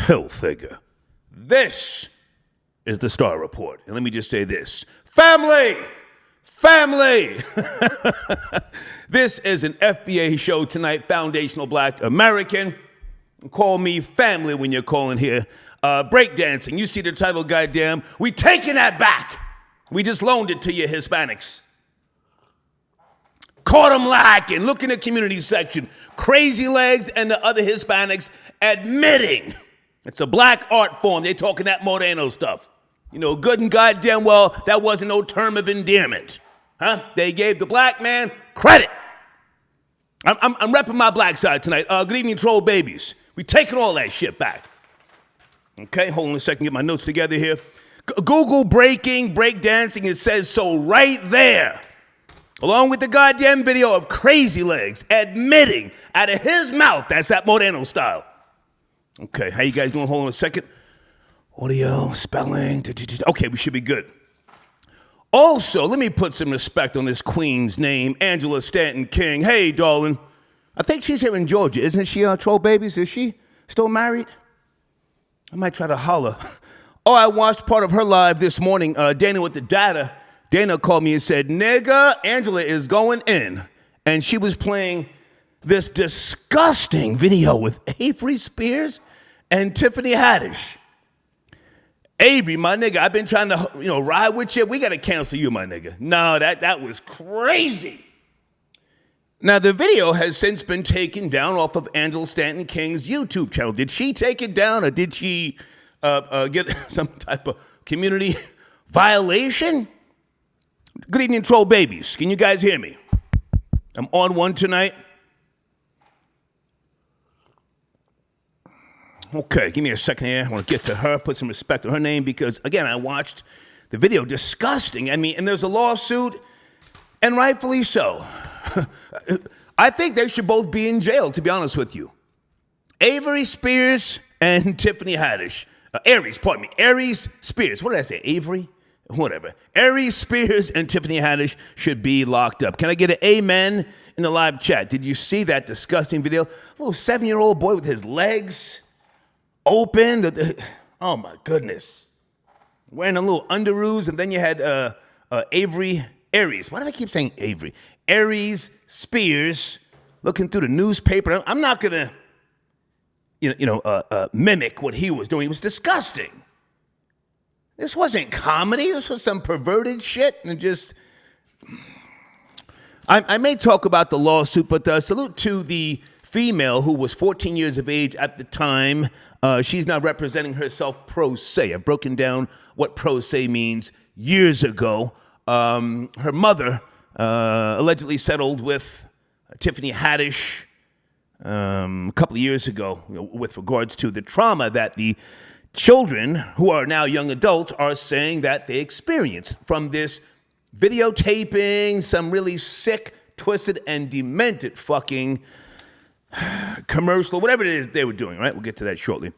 Hill figure. This is the Star Report. And let me just say this. Family! This is an FBA show tonight, Foundational Black American. Call me family when you're calling here. Breakdancing, you see the title, goddamn. We taking that back. We just loaned it to you Hispanics. Caught them lacking. Look in the community section. Crazy Legs and the other Hispanics admitting it's a black art form. They're talking that Moreno stuff. You know, good and goddamn well, that wasn't no term of endearment. Huh? They gave the black man credit. I'm repping my black side tonight. Good evening, troll babies. We taking all that shit back. Okay, hold on a second, get my notes together here. Google breakdancing, it says so right there. Along with the goddamn video of Crazy Legs admitting out of his mouth that's that Moreno style. Okay, how you guys doing? Hold on a second. Audio, spelling. Okay, we should be good. Also, let me put some respect on this queen's name, Angela Stanton King. Hey, darling. I think she's here in Georgia. Isn't she, troll babies? Is she still married? I might try to holler. Oh, I watched part of her live this morning. Dana with the data. Dana called me and said, nigga, Angela is going in. And she was playing this disgusting video with Avery Spears and Tiffany Haddish. Avery, my nigga, I've been trying to, ride with you. We got to cancel you, my nigga. No, that was crazy. Now, the video has since been taken down off of Angela Stanton King's YouTube channel. Did she take it down or did she get some type of community violation? Good evening, troll babies. Can you guys hear me? I'm on one tonight. Okay, give me a second here. I want to get to her, put some respect on her name because, again, I watched the video. Disgusting. I mean, and there's a lawsuit, and rightfully so. I think they should both be in jail, to be honest with you. Avery Spears and Tiffany Haddish. Aries Spears. What did I say? Avery? Whatever. Aries Spears and Tiffany Haddish should be locked up. Can I get an amen in the live chat? Did you see that disgusting video? A little 7-year-old boy with his legs open. Oh, my goodness. Wearing a little underoos, and then you had Aries. Why do I keep saying Avery? Aries Spears looking through the newspaper. I'm not going to, mimic what he was doing. It was disgusting. This wasn't comedy. This was some perverted shit. And just, I may talk about the lawsuit, but salute to the female who was 14 years of age at the time. She's now representing herself pro se. I've broken down what pro se means years ago. Her mother allegedly settled with Tiffany Haddish a couple of years ago with regards to the trauma that the children, who are now young adults, are saying that they experienced from this videotaping, some really sick, twisted, and demented fucking commercial, whatever it is they were doing, right? We'll get to that shortly.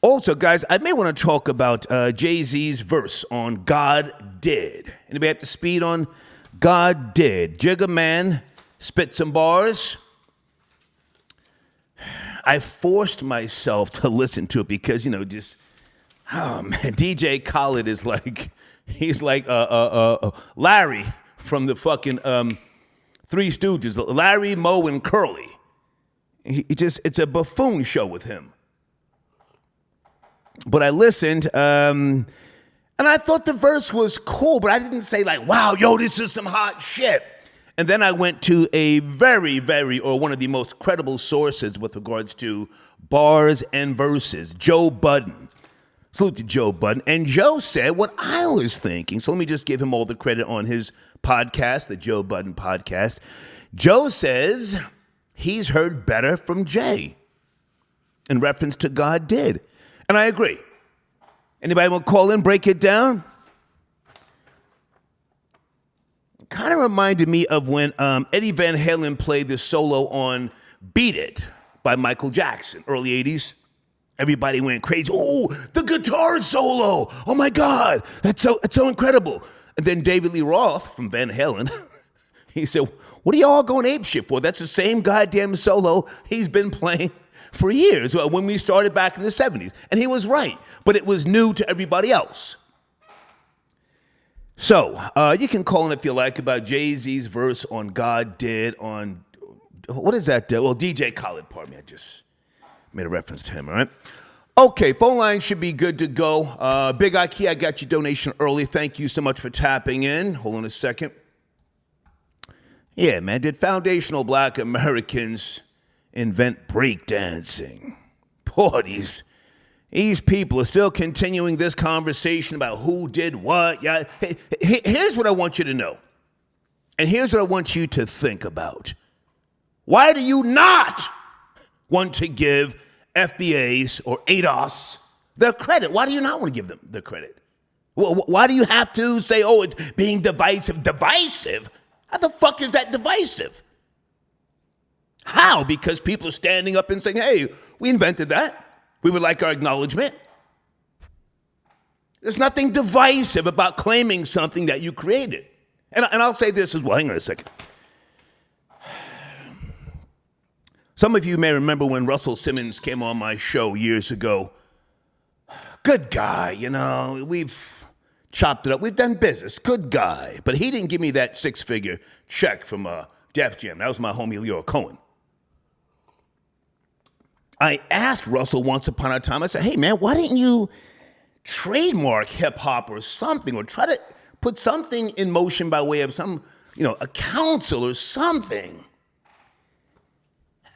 Also, guys, I may want to talk about Jay-Z's verse on God Did. Anybody up to speed on God Did? Jigga Man spit some bars. I forced myself to listen to it because, oh man, DJ Khaled is like, he's like Larry from the fucking Three Stooges, Larry, Moe, and Curly. It's a buffoon show with him. But I listened, and I thought the verse was cool, but I didn't say like, wow, yo, this is some hot shit. And then I went to a one of the most credible sources with regards to bars and verses, Joe Budden. Salute to Joe Budden. And Joe said what I was thinking. So let me just give him all the credit on his podcast, the Joe Budden podcast. Joe says he's heard better from Jay in reference to God Did. And I agree. Anybody want to call in, break it down? Kind of reminded me of when Eddie Van Halen played this solo on Beat It by Michael Jackson, early 80s. Everybody went crazy. Oh, the guitar solo. Oh, my God. That's so incredible. And then David Lee Roth from Van Halen, he said, what are y'all going apeshit for? That's the same goddamn solo he's been playing for years when we started back in the 70s. And he was right, but it was new to everybody else. So you can call in if you like about Jay-Z's verse on God Did on, what is that? Well, DJ Khaled, pardon me. I just made a reference to him, all right? Okay, phone line should be good to go. Big Ikea, I got your donation early. Thank you so much for tapping in. Hold on a second. Yeah, man, did foundational black Americans invent breakdancing? Boy, these people are still continuing this conversation about who did what. Yeah, here's what I want you to know. And here's what I want you to think about. Why do you not want to give FBAs or ADOS their credit? Why do you not want to give them their credit? Why do you have to say, oh, it's being divisive? Divisive? How the fuck is that divisive? How? Because people are standing up and saying, hey, we invented that. We would like our acknowledgement. There's nothing divisive about claiming something that you created. And I'll say this as well. Hang on a second. Some of you may remember when Russell Simmons came on my show years ago. Good guy, you know, we've chopped it up. We've done business. Good guy. But he didn't give me that 6-figure check from Def Jam. That was my homie Leo Cohen. I asked Russell once upon a time, I said, hey, man, why didn't you trademark hip-hop or something, or try to put something in motion by way of some, a council or something?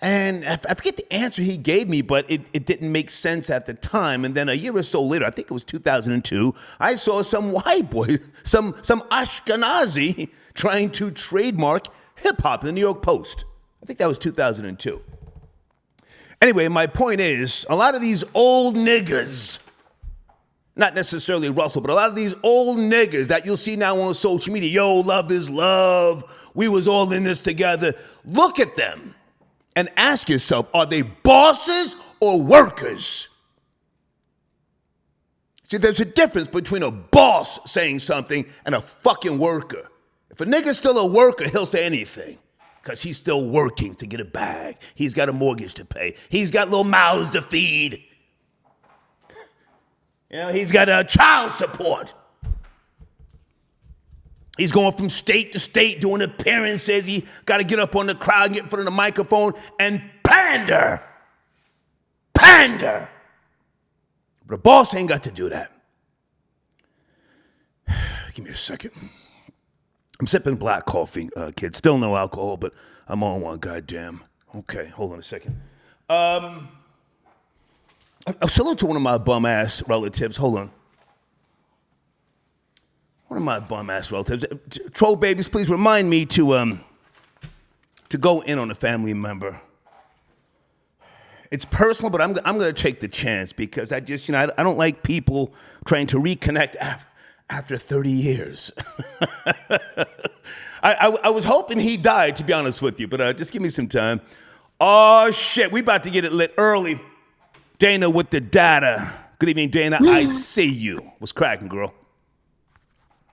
And I forget the answer he gave me, but it didn't make sense at the time. And then a year or so later, I think it was 2002, I saw some white boy, some Ashkenazi trying to trademark hip-hop in the New York Post. I think that was 2002. Anyway, my point is, a lot of these old niggas, not necessarily Russell, but a lot of these old niggas that you'll see now on social media, yo, love is love, we was all in this together. Look at them and ask yourself, are they bosses or workers? See, there's a difference between a boss saying something and a fucking worker. If a nigga's still a worker, he'll say anything. Because he's still working to get a bag. He's got a mortgage to pay. He's got little mouths to feed. He's got child support. He's going from state to state doing appearances. He got to get up on the crowd, get in front of the microphone, and pander. Pander. But a boss ain't got to do that. Give me a second. I'm sipping black coffee, kids. Still no alcohol, but I'm on one, goddamn. Okay, hold on a second. A salute to one of my bum-ass relatives. Hold on. One of my bum-ass relatives. Troll babies, please remind me to go in on a family member. It's personal, but I'm going to take the chance because I just, I don't like people trying to reconnect after 30 years. I was hoping he died, to be honest with you, but just give me some time. Oh, shit, we about to get it lit early. Dana with the data. Good evening, Dana. I see you. What's cracking, girl?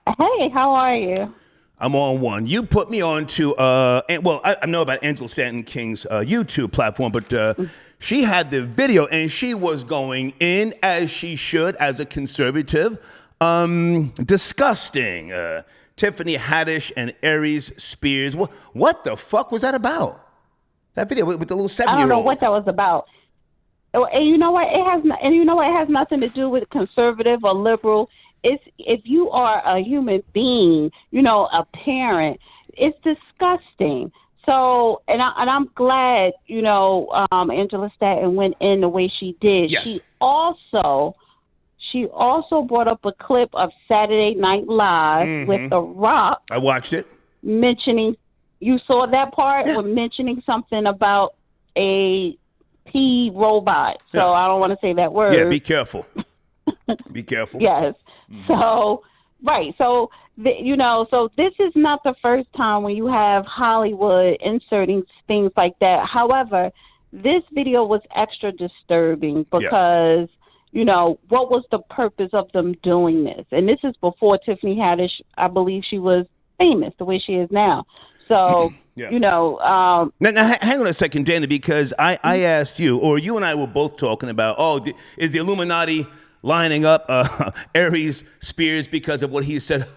Hey, how are you? I'm on one. You put me on to, I know about Angela Stanton King's YouTube platform, but she had the video, and she was going in, as she should, as a conservative. Disgusting. Tiffany Haddish and Aries Spears. What the fuck was that about? That video with the little 7-year-old. I don't know what that was about. And you know what? It has nothing to do with conservative or liberal. It's if you are a human being, a parent. It's disgusting. So, and I'm glad, Angela Stanton went in the way she did. Yes. She also brought up a clip of Saturday Night Live with The Rock. I watched it. You saw that part? Yeah. With mentioning something about a pea robot. So I don't want to say that word. Yeah, be careful. Be careful. Yes. So, right. So, so this is not the first time when you have Hollywood inserting things like that. However, this video was extra disturbing because... what was the purpose of them doing this? And this is before Tiffany Haddish, I believe she was famous the way she is now. So Yeah. Now, hang on a second, Dana, because I asked you, or you and I were both talking about, is the Illuminati lining up Aries Spears because of what he said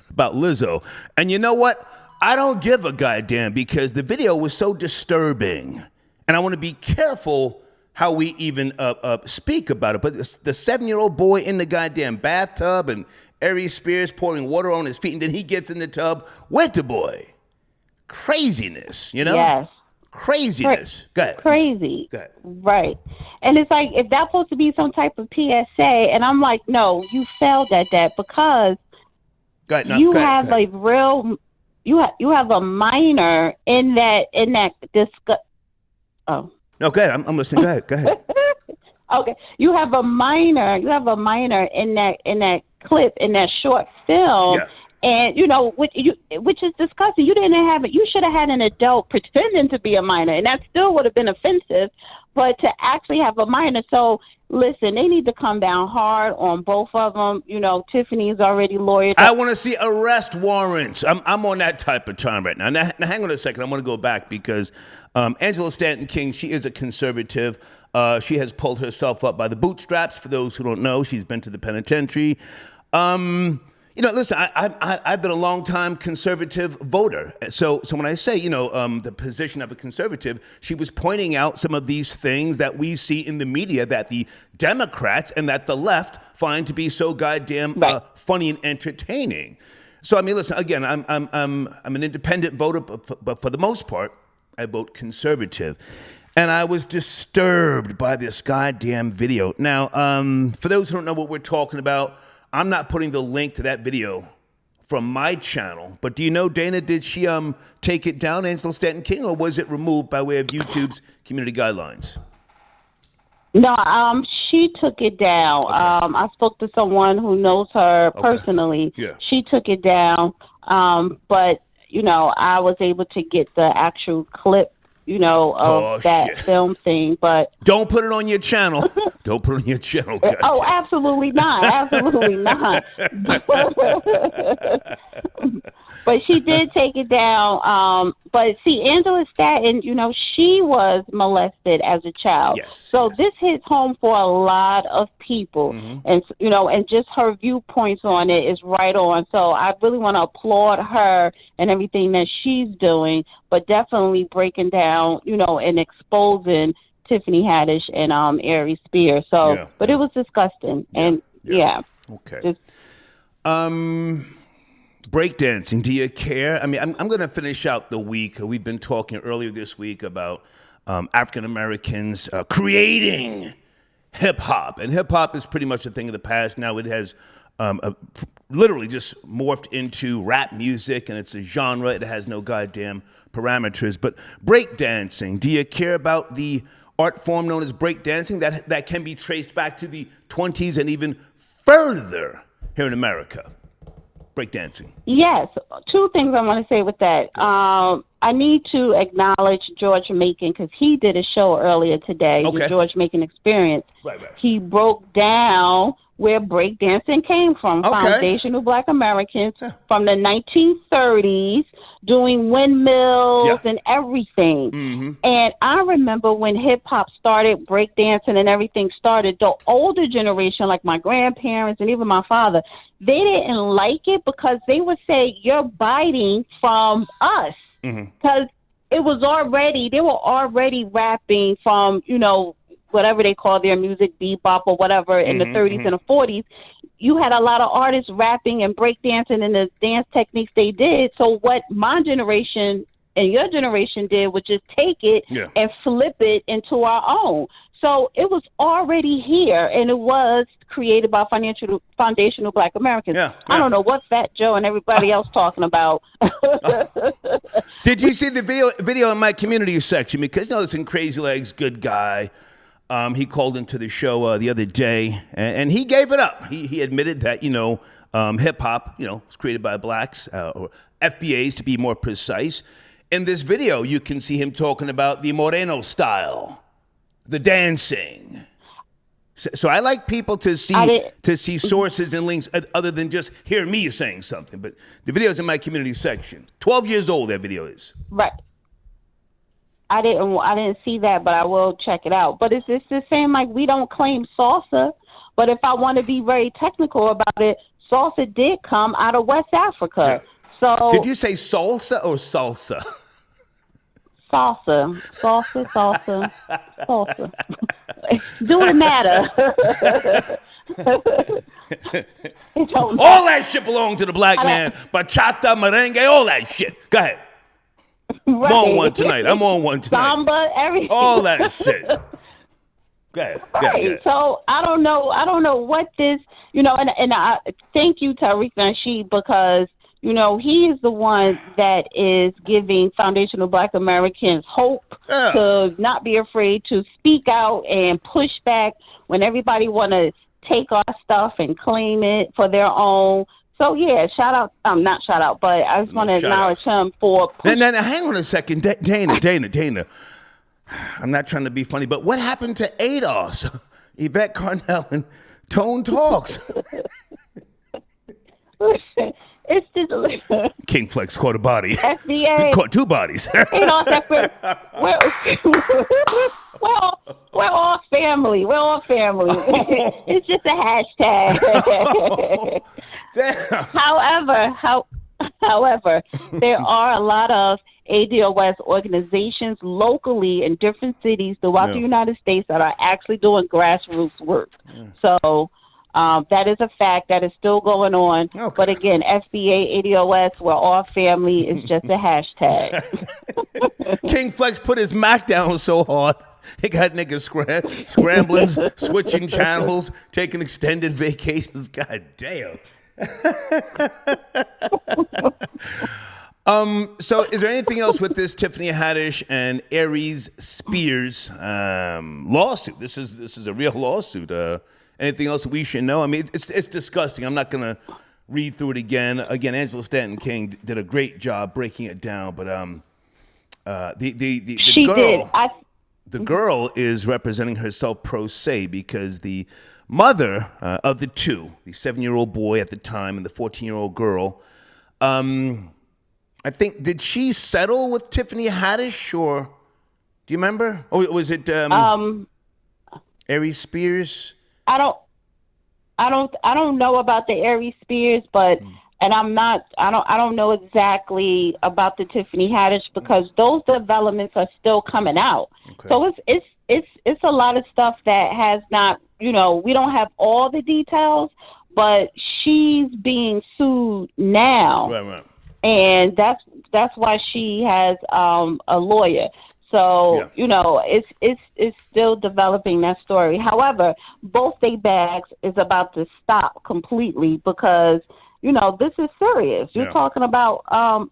about Lizzo? And you know what? I don't give a goddamn, because the video was so disturbing. And I want to be careful how we even speak about it. But the 7-year-old boy in the goddamn bathtub and Aries Spears pouring water on his feet, and then he gets in the tub with the boy. Craziness, Yes. Craziness. Go ahead. Crazy. Go ahead. Right. And it's like, if that's supposed to be some type of PSA, and I'm like, no, you failed at that, because you have a minor in that discuss. Oh. No, go ahead. I'm listening. Go ahead. Okay. You have a minor in that clip, in that short film. Yeah. And which is disgusting. You didn't have it. You should have had an adult pretending to be a minor, and that still would have been offensive. But to actually have a minor, so listen, they need to come down hard on both of them. Tiffany's already lawyered. I want to see arrest warrants. I'm on that type of time right now. Now, hang on a second. I want to go back, because Angela Stanton King, she is a conservative. She has pulled herself up by the bootstraps. For those who don't know, she's been to the penitentiary. Listen, I've been a long-time conservative voter. So when I say, the position of a conservative, she was pointing out some of these things that we see in the media that the Democrats and that the left find to be so goddamn funny and entertaining. So, listen, again, I'm an independent voter, but for the most part, I vote conservative. And I was disturbed by this goddamn video. Now, for those who don't know what we're talking about, I'm not putting the link to that video from my channel, but do you know, Dana, did she take it down, Angela Stanton King, or was it removed by way of YouTube's community guidelines? No, she took it down. Okay. I spoke to someone who knows her personally. Yeah. She took it down, but I was able to get the actual clip of that film thing, but don't put it on your channel. Don't put it on your channel. Oh, absolutely not. Absolutely not. But she did take it down. But see, Angela Stanton, she was molested as a child. Yes. So this hits home for a lot of people. Mm-hmm. And, and just her viewpoints on it is right on. So I really want to applaud her and everything that she's doing, but definitely breaking down, and exposing Tiffany Haddish and Aries Spears. So, but it was disgusting. And Okay. Breakdancing, do you care? I'm going to finish out the week. We've been talking earlier this week about African Americans creating hip hop, and hip hop is pretty much a thing of the past. Now it has literally just morphed into rap music, and it's a genre. It has no goddamn parameters. But breakdancing, do you care about the art form known as breakdancing that can be traced back to the 20s and even further here in America? Breakdancing. Yes. Two things I want to say with that. I need to acknowledge George Macon, because he did a show earlier today, the George Macon Experience. Right. He broke down where breakdancing came from. Foundational Black Americans from the 1930s doing windmills and everything. Mm-hmm. And I remember when hip hop started, breakdancing and everything started, the older generation, like my grandparents and even my father, they didn't like it because they would say, you're biting from us. Because they were already rapping from, whatever they call their music, bebop or whatever, in the 30s and the 40s. You had a lot of artists rapping and breakdancing and the dance techniques they did. So what my generation and your generation did was just take it and flip it into our own. So it was already here, and it was created by foundational Black Americans. I don't know what Fat Joe and everybody else talking about. Did you see the video in my community section? Because, listen, Crazy Legs, good guy. He called into the show the other day, and he gave it up. He admitted that, hip-hop, was created by blacks, or FBAs to be more precise. In this video, you can see him talking about the Moreno style, the dancing. So I like people to I see sources and links other than just hear me saying something. But the video's in my community section. 12 years old, that video is. Right. I didn't see that, but I will check it out. But it's the same, like, we don't claim salsa, but if I want to be very technical about it, salsa did come out of West Africa. Yeah. So did you say salsa or salsa? Salsa. Do it matter? It don't All that shit belonged to the black man. Bachata, merengue, all that shit. Go ahead. Right. I'm on one tonight. Samba, everything. All that shit. Go ahead. Right. So I don't know what this, and I thank you, Tariq Nasheed, because, he is the one that is giving foundational Black Americans hope to not be afraid to speak out and push back when everybody want to take our stuff and claim it for their own. So, yeah, not shout out, but I just want to acknowledge him for... Now, hang on a second. Dana. I'm not trying to be funny, but what happened to ADOS, Yvette Carnell, and Tone Talks? It's just... King Flex caught a body. FBA. We caught two bodies. ADOS, we're all family. We're all family. It's just a hashtag. Damn. However, there are a lot of ADOS organizations locally in different cities throughout the United States that are actually doing grassroots work. So that is a fact that is still going on. Okay. But again, FBA, ADOS, we're all family. It's just a hashtag. King Flex put his Mac down so hard. He got niggas scrambling, switching channels, taking extended vacations. God damn. So is there anything else with this Tiffany Haddish and Aries Spears lawsuit? This is a real lawsuit. Anything else we should know? I mean, it's disgusting. I'm not gonna read through it again. Again, Angela Stanton King did a great job breaking it down, but she girl, did. The girl is representing herself pro se because the mother of the two, the 7-year-old boy at the time and the 14-year-old girl, I think, did she settle with Tiffany Haddish, or do you remember? Or was it Aries Spears? I don't know about the Aries Spears, but and I don't know exactly about the Tiffany Haddish because those developments are still coming out. Okay. So it's a lot of stuff that has not, we don't have all the details, but she's being sued now. Right. And that's why she has a lawyer. So, it's still developing that story. However, both they bags is about to stop completely because, this is serious. You're talking about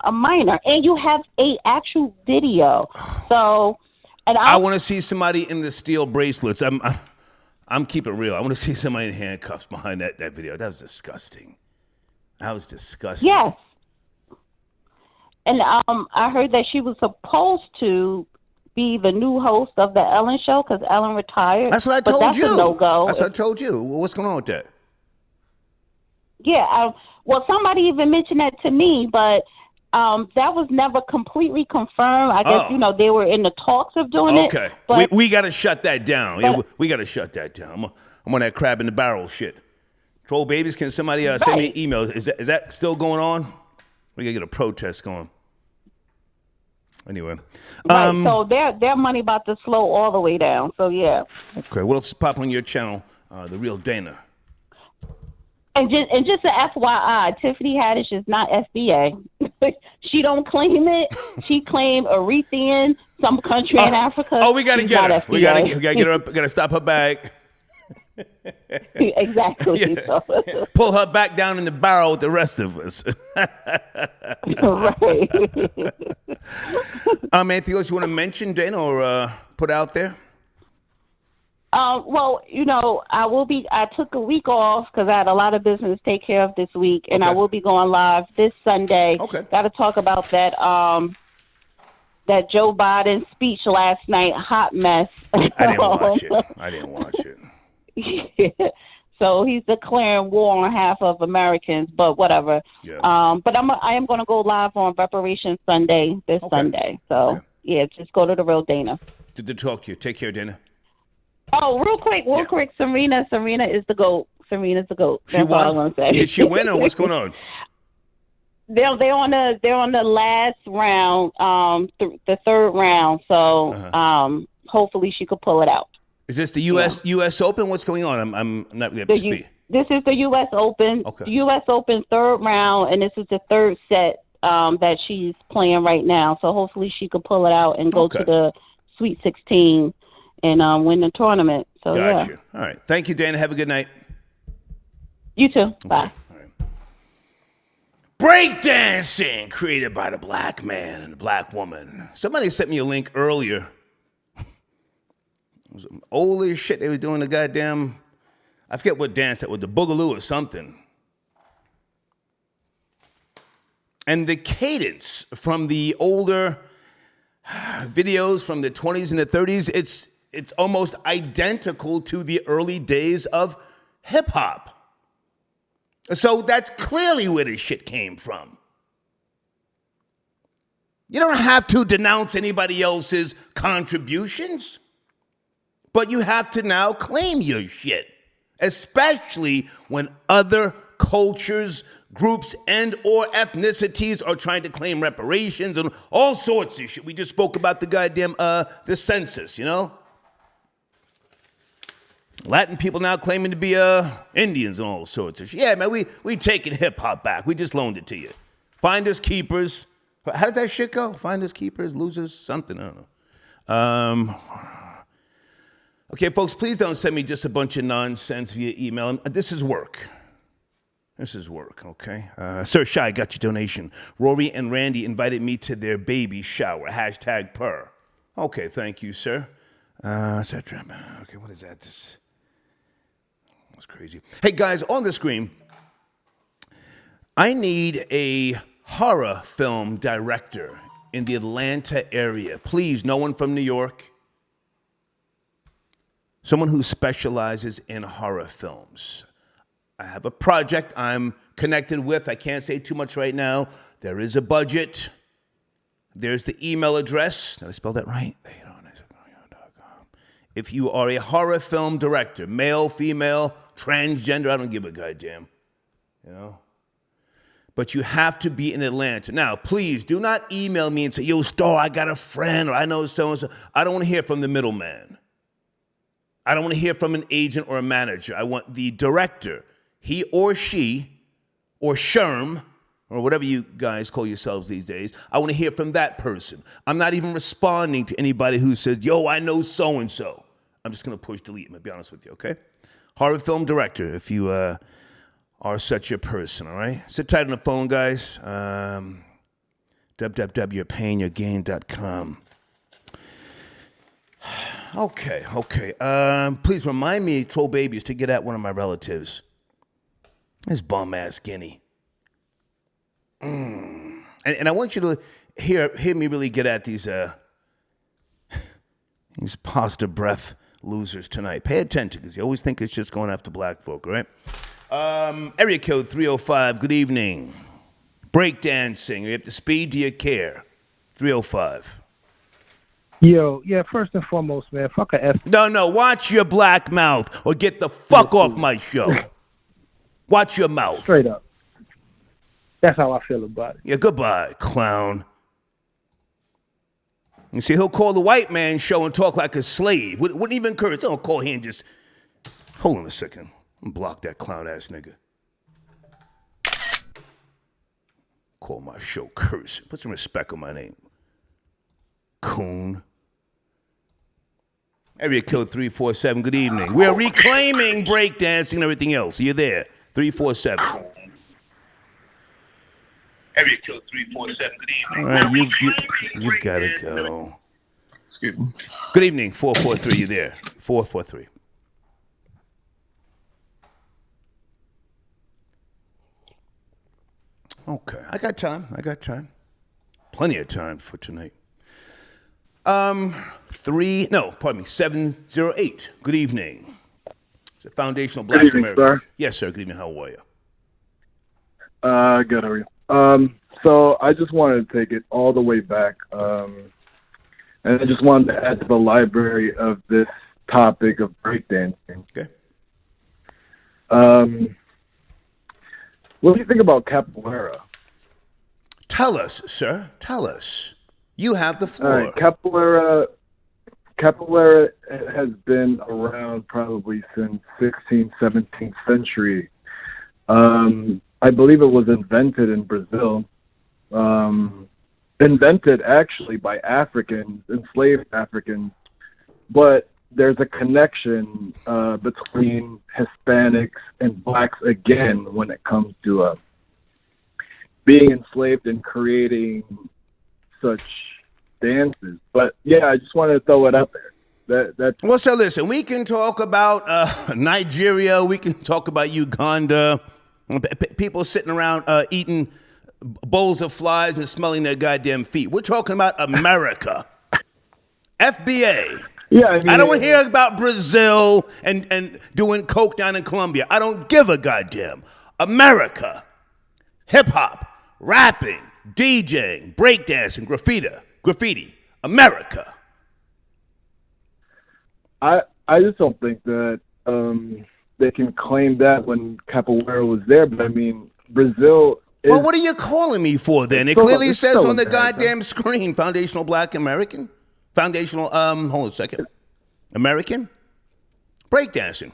a minor and you have a actual video. So, and I want to see somebody in the steel bracelets. I'm keeping it real. I want to see somebody in handcuffs behind that video. That was disgusting. Yes. And I heard that she was supposed to be the new host of the Ellen show because Ellen retired. That's what I told you. That's a no-go. That's what I told you. What's going on with that? Yeah. Well, somebody even mentioned that to me, but that was never completely confirmed. I guess, they were in the talks of doing it. Okay. But we got to shut that down. We got to shut that down. I'm on that crab in the barrel shit. Troll babies, can somebody send me emails? Is that still going on? We got to get a protest going. Anyway. Right, so their money about to slow all the way down. So, yeah. Okay, what else pop on your channel? The Real Dana. And just an FYI, Tiffany Haddish is not FBA. She don't claim it. She claimed Eritrean, some country in Africa. Oh, we got to get her. We got to get her up. Got to stop her bag. Exactly. Yeah. So. Pull her back down in the barrel with the rest of us. Right. Anything else you want to mention, Dana, or put out there? Well, I took a week off because I had a lot of business to take care of this week, and I will be going live this Sunday. Okay. Got to talk about that Joe Biden speech last night, hot mess. I didn't watch it. So he's declaring war on half of Americans, but whatever. Yeah. But I am going to go live on Reparations Sunday this Sunday. So yeah, just go to the real Dana. Good to talk to you. Take care, Dana. Oh, real quick, Serena is the GOAT. Serena's the GOAT. She won. All I'm gonna say. Did she win, or what's going on? They're on the last round, the third round. So hopefully she could pull it out. Is this the U.S. Open? What's going on? I'm not really up to speed. This is the U.S. Open. Okay. The U.S. Open third round, and this is the third set that she's playing right now. So hopefully she could pull it out and go to the Sweet 16 and win the tournament. So Gotcha. All right. Thank you, Dana. Have a good night. You too. Bye. Breakdancing, created by the black man and the black woman. Somebody sent me a link earlier. It was old as shit. They were doing the goddamn, I forget what dance that was, the boogaloo or something. And the cadence from the older videos from the 20s and the 30s, it's almost identical to the early days of hip hop. So that's clearly where this shit came from. You don't have to denounce anybody else's contributions, but you have to now claim your shit, especially when other cultures, groups, and or ethnicities are trying to claim reparations and all sorts of shit. We just spoke about the goddamn, the census, you know? Latin people now claiming to be Indians and all sorts of shit. Yeah, man, we taking hip-hop back. We just loaned it to you. Finders, keepers. How does that shit go? Finders, keepers, losers, something, I don't know. Okay, folks, please don't send me just a bunch of nonsense via email. This is work. This is work, okay? Sir Shy, got your donation. Rory and Randy invited me to their baby shower. Hashtag purr. Okay, thank you, sir. Okay, what is that? That's crazy. Hey, guys, on the screen, I need a horror film director in the Atlanta area. Please, no one from New York. Someone who specializes in horror films. I have a project I'm connected with. I can't say too much right now. There is a budget. There's the email address. Did I spell that right? If you are a horror film director, male, female, transgender, I don't give a goddamn, you know? But you have to be in Atlanta. Now, please do not email me and say, yo, Star, I got a friend, or I know so-and-so. I don't want to hear from the middleman. I don't want to hear from an agent or a manager. I want the director, he or she, or Sherm, or whatever you guys call yourselves these days. I want to hear from that person. I'm not even responding to anybody who says, yo, I know so-and-so. I'm just going to push delete. I'm going to be honest with you, okay? Horror film director, if you are such a person, all right? Sit tight on the phone, guys. www.yourpainyourgain.com. Okay. Please remind me, Troll Babies, to get at one of my relatives. This bum-ass guinea. And I want you to hear me really get at these pasta breath losers tonight. Pay attention, because you always think it's just going after black folk, right? Area code 305, good evening. Breakdancing, are you up to speed? Do you care? 305. Yo, yeah, first and foremost, man, fuck a F. No, watch your black mouth or get the fuck off my show. Watch your mouth. Straight up. That's how I feel about it. Yeah, goodbye, clown. You see, he'll call the white man show and talk like a slave. Wouldn't even curse. Don't call him just... Hold on a second. I'm block that clown-ass nigga. Call my show curse. Put some respect on my name. Coon. Area code 347, good evening. We're reclaiming breakdancing and everything else. Are you there? 347. Area code 347, good evening. All right, you've got to go. Excuse me. Good evening, 443, you there? 443. Okay, I got time. Plenty of time for tonight. 708, good evening. It's a foundational Black Good evening, American. sir. Yes, sir. Good evening. How are you? Good, how are you? So I just wanted to take it all the way back, and I just wanted to add to the library of this topic of breakdancing. Okay. What do you think about capoeira? Tell us, sir. Tell us. You have the All floor. right, capoeira has been around probably since 16th, 17th century. I believe it was invented in Brazil. Invented actually by Africans, enslaved Africans, but there's a connection between Hispanics and Blacks again when it comes to being enslaved and creating such dances. But yeah, I just wanted to throw it out there. That's Well, so listen, we can talk about Nigeria. We can talk about Uganda. People sitting around eating bowls of flies and smelling their goddamn feet. We're talking about America. FBA. yeah. I mean, I don't want to hear about Brazil and doing coke down in Colombia. I don't give a goddamn. America. Hip-hop, rapping, DJing, breakdancing, graffiti. America. I just don't think that they can claim that when capoeira was there. But I mean, Brazil is. Well, what are you calling me for then? It It's clearly it's says still on the America. goddamn screen, foundational Black American. Foundational, hold on a second. American? Breakdancing.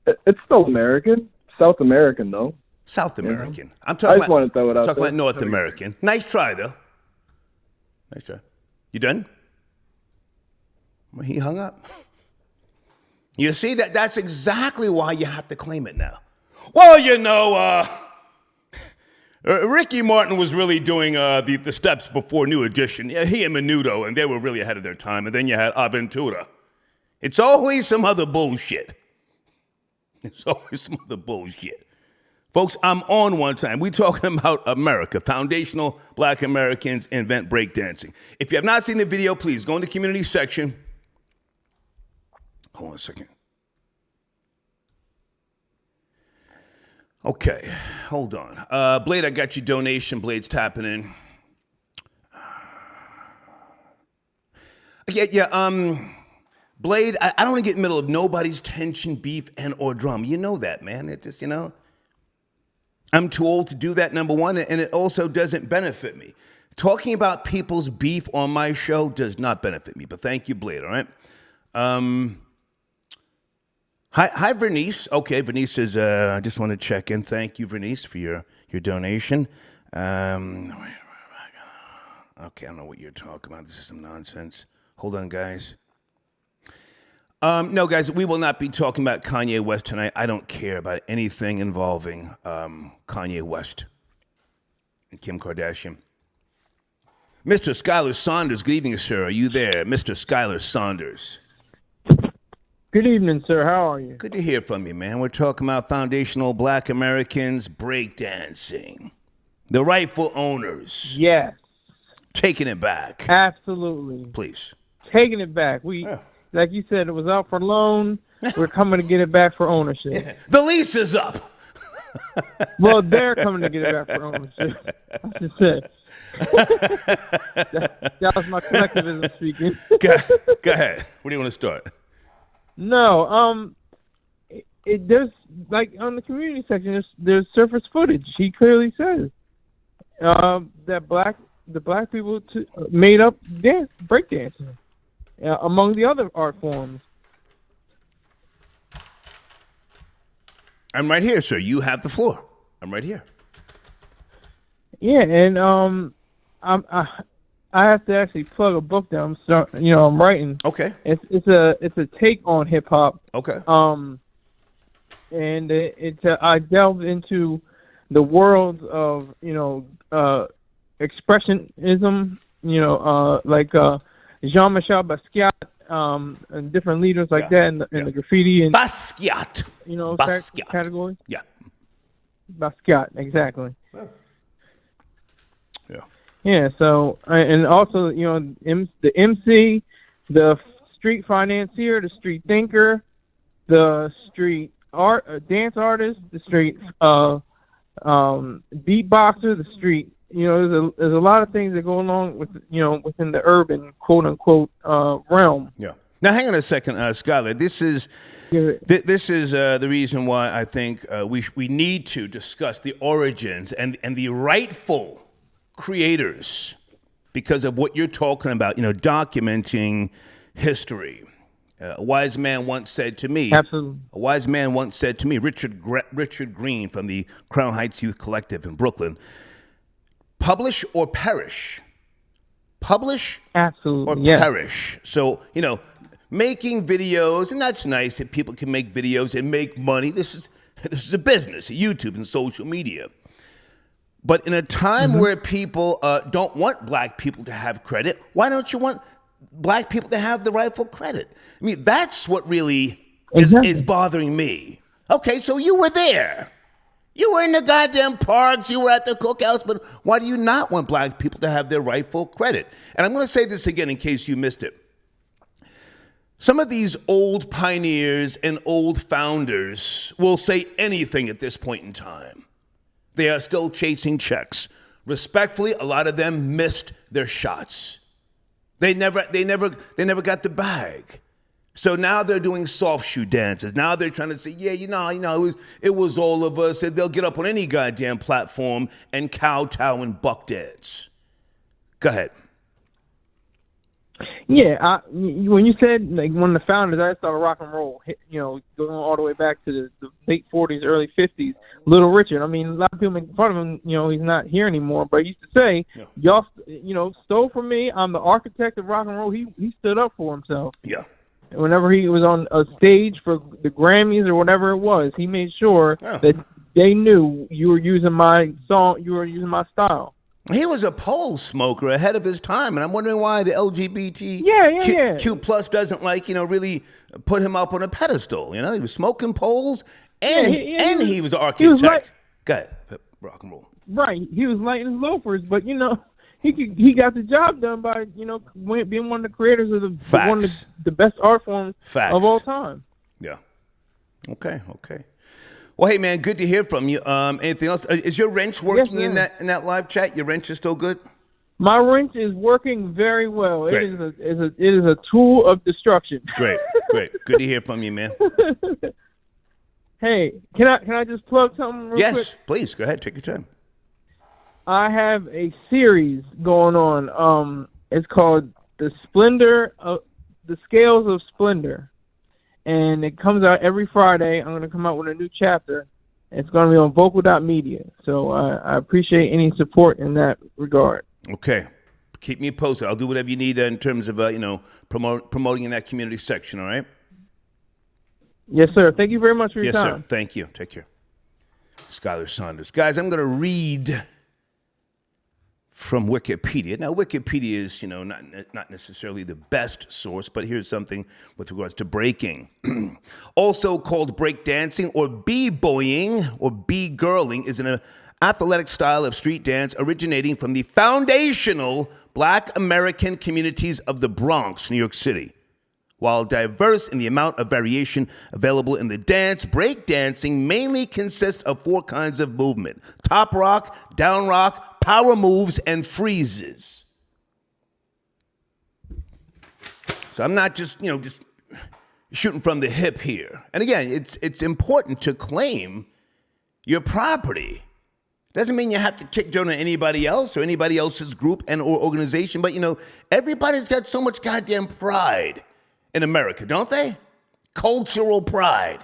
It's still American, South American though. South American. I'm I talking just want to throw it out talking there. about North American. Nice try, though. Nice try. You done? Well, he hung up. You see, that's exactly why you have to claim it now. Well, you know, Ricky Martin was really doing the steps before New Edition. Yeah, he and Menudo, and they were really ahead of their time. And then you had Aventura. It's always some other bullshit. It's always some other bullshit. Folks, I'm on one time. We're talking about America. Foundational Black Americans invent breakdancing. If you have not seen the video, please go in the community section. Hold on a second. Okay, hold on. Blade, I got your donation. Blade's tapping in. Blade, I don't want to get in the middle of nobody's tension, beef, and or drama. You know that, man. It just, I'm too old to do that, number one, and it also doesn't benefit me. Talking about people's beef on my show does not benefit me, but thank you, Blade, all right? Hi, Vernice. Okay, Vernice says, I just want to check in. Thank you, Vernice, for your donation. Okay, I don't know what you're talking about. This is some nonsense. Hold on, guys. No, guys, we will not be talking about Kanye West tonight. I don't care about anything involving Kanye West and Kim Kardashian. Mr. Skylar Saunders, good evening, sir. Are you there? Mr. Skylar Saunders. Good evening, sir. How are you? Good to hear from you, man. We're talking about foundational Black Americans breakdancing. The rightful owners. Yes, Taking it back. absolutely. Please. Taking it back. Like you said, it was out for loan. We're coming to get it back for ownership. The lease is up. Well, they're coming to get it back for ownership. I just said. that was my collectivism speaking. Go ahead. Where do you want to start? No, there's like on the community section. There's surface footage. He clearly says that the black people made up breakdancing among the other art forms. I'm right here, sir. You have the floor. I'm right here. Yeah, and I have to actually plug a book that I'm writing. Okay. It's a take on hip hop. Okay. And I delved into the world of expressionism. Like Jean-Michel Basquiat, and different leaders like that in the graffiti and Basquiat. Basquiat. category. Yeah. Basquiat, exactly. Yeah. Yeah, so, and also, the MC, the street financier, the street thinker, the street art, dance artist, the street beatboxer, the street. You know, there's a lot of things that go along with, you know, within the urban quote unquote realm. Yeah. Now, hang on a second, Skylar. This is the reason why I think we need to discuss the origins and the rightful creators, because of what you're talking about. You know, documenting history. A wise man once said to me. Absolutely. A wise man once said to me, Richard Green from the Crown Heights Youth Collective in Brooklyn. Publish or perish. Publish Absolutely. or Yes. perish. So, you know, making videos, and that's nice that people can make videos and make money. This is a business, YouTube and social media. But in a time where people don't want black people to have credit, why don't you want black people to have the rightful credit? I mean, that's what really is bothering me. Okay, so you were there. You were in the goddamn parks. You were at the cookouts. But why do you not want black people to have their rightful credit? And I'm going to say this again in case you missed it. Some of these old pioneers and old founders will say anything at this point in time. They are still chasing checks. Respectfully, a lot of them missed their shots. They never got the bag. So now they're doing soft shoe dances. Now they're trying to say, yeah, you know, it was all of us. And they'll get up on any goddamn platform and kowtow and buck dance. Go ahead. Yeah, when you said, like, one of the founders, I started rock and roll, you know, going all the way back to the late 40s, early 50s, Little Richard. I mean, a lot of people make fun of him, you know, he's not here anymore, but he used to say, y'all, you know, stole from me, I'm the architect of rock and roll. He stood up for himself. Yeah. And whenever he was on a stage for the Grammys or whatever it was, he made sure that they knew you were using my song, you were using my style. He was a pole smoker ahead of his time, and I'm wondering why the LGBTQ plus doesn't, like, you know, really put him up on a pedestal. You know, he was smoking poles, and he was an architect. Go ahead, rock and roll. Right, he was lighting his loafers, but, you know, he got the job done by, you know, being one of the creators of one of the best art forms of all time. Yeah. Okay. Well, hey, man, good to hear from you. Anything else? Is your wrench working in that live chat? Your wrench is still good? My wrench is working very well. Great. It is a tool of destruction. Great. Good to hear from you, man. Hey, can I just plug something real quick? Yes, please. Go ahead. Take your time. I have a series going on. It's called The Scales of Splendor. And it comes out every Friday. I'm going to come out with a new chapter. It's going to be on vocal.media. So I appreciate any support in that regard. Okay. Keep me posted. I'll do whatever you need in terms of, you know, promoting in that community section, all right? Yes, sir. Thank you very much for your time. Yes, sir. Thank you. Take care. Skylar Saunders. Guys, I'm going to read from Wikipedia. Now, Wikipedia is, you know, not necessarily the best source, but here's something with regards to breaking. Also called breakdancing or b-boying or b-girling is an athletic style of street dance originating from the foundational Black American communities of the Bronx, New York City. While diverse in the amount of variation available in the dance, breakdancing mainly consists of 4 kinds of movement: top rock, down rock, power moves, and freezes. So I'm not just shooting from the hip here. And again, it's important to claim your property. Doesn't mean you have to kick dirt on anybody else or anybody else's group and or organization, but, you know, everybody's got so much goddamn pride in America, don't they? Cultural pride.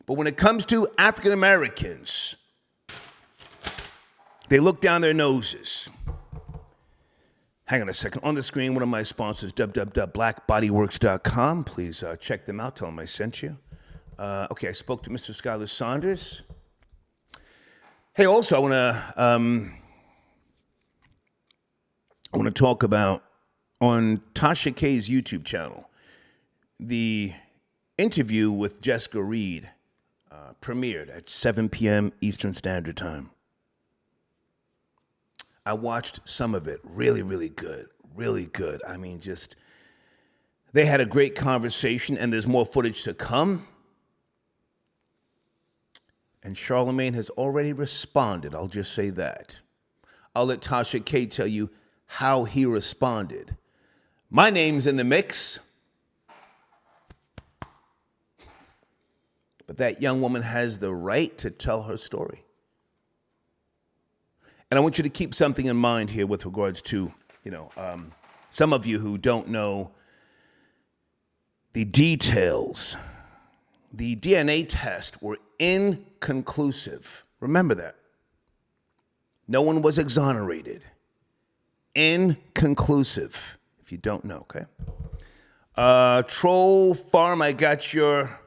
But when it comes to African Americans, they look down their noses. Hang on a second. On the screen, one of my sponsors, www.blackbodyworks.com. Please check them out. Tell them I sent you. Okay, I spoke to Mr. Skylar Saunders. Hey, also, I want to talk about, on Tasha K's YouTube channel, the interview with Jessica Reed premiered at 7 p.m. Eastern Standard Time. I watched some of it. Really, really good. Really good. I mean, just They had a great conversation, and there's more footage to come. And Charlemagne has already responded. I'll just say that. I'll let Tasha K tell you how he responded. My name's in the mix. But that young woman has the right to tell her story. And I want you to keep something in mind here with regards to, some of you who don't know the details. The DNA tests were inconclusive. Remember that. No one was exonerated. Inconclusive, if you don't know, okay? Troll Farm, I got your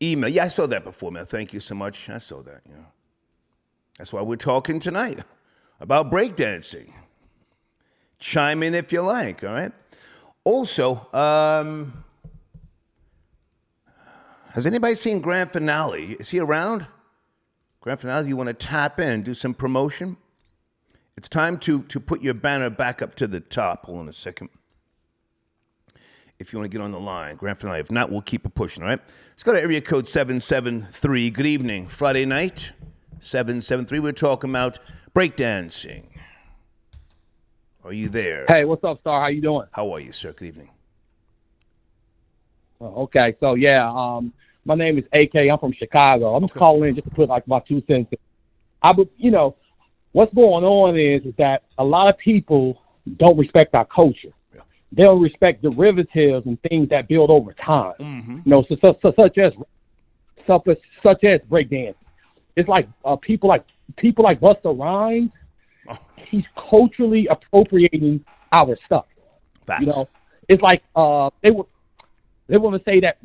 email. Yeah, I saw that before, man. Thank you so much. I saw that, That's why we're talking tonight about breakdancing. Chime in if you like, all right? Also, has anybody seen Grand Finale? Is he around? Grand Finale, you want to tap in, do some promotion? It's time to put your banner back up to the top. Hold on a second. If you want to get on the line, Grand Finale. If not, we'll keep it pushing, all right? Let's go to area code 773. Good evening. Friday night, 773. We're talking about breakdancing. Are you there? Hey, what's up, Star? How you doing? How are you, sir? Good evening. Okay, so my name is AK. I'm from Chicago. I'm just calling in just to put like my 2 cents in. What's going on is that a lot of people don't respect our culture. Yeah. They don't respect derivatives and things that build over time. Mm-hmm. Such as breakdancing. It's like people like Busta Rhymes. Oh. He's culturally appropriating our stuff. Facts. It's like they want to say that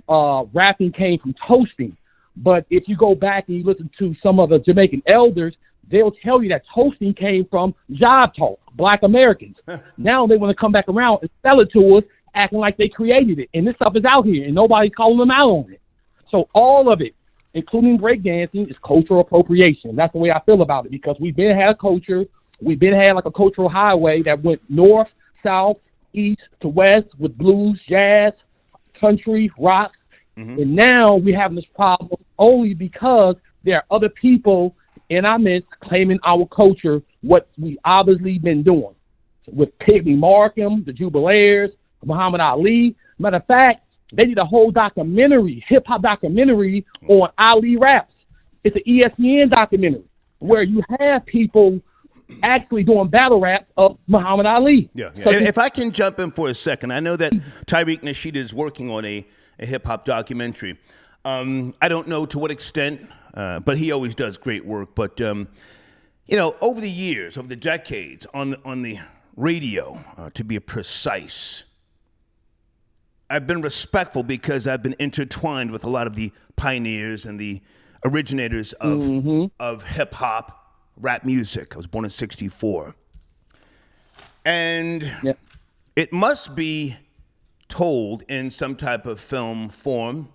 rapping came from toasting, but if you go back and you listen to some of the Jamaican elders, they'll tell you that toasting came from job talk, Black Americans. Now they want to come back around and sell it to us, acting like they created it, and this stuff is out here, and nobody's calling them out on it. So all of it, including breakdancing, is cultural appropriation. That's the way I feel about it, because we've been had a culture, like a cultural highway that went north, south, east to west with blues, jazz, country, rock, and now we're having this problem only because there are other people in our midst claiming our culture, what we obviously been doing. With Pygmy Markham, the Jubilaires, Muhammad Ali. Matter of fact, they did a whole documentary, hip-hop documentary on Ali raps. It's an ESPN documentary where you have people actually doing battle raps of Muhammad Ali. Yeah. So if I can jump in for a second, I know that Tariq Nasheed is working on a hip-hop documentary. I don't know to what extent, but he always does great work. But, over the years, over the decades, on the radio, to be precise, I've been respectful because I've been intertwined with a lot of the pioneers and the originators of hip-hop, rap music. I was born in 1964. And it must be told in some type of film form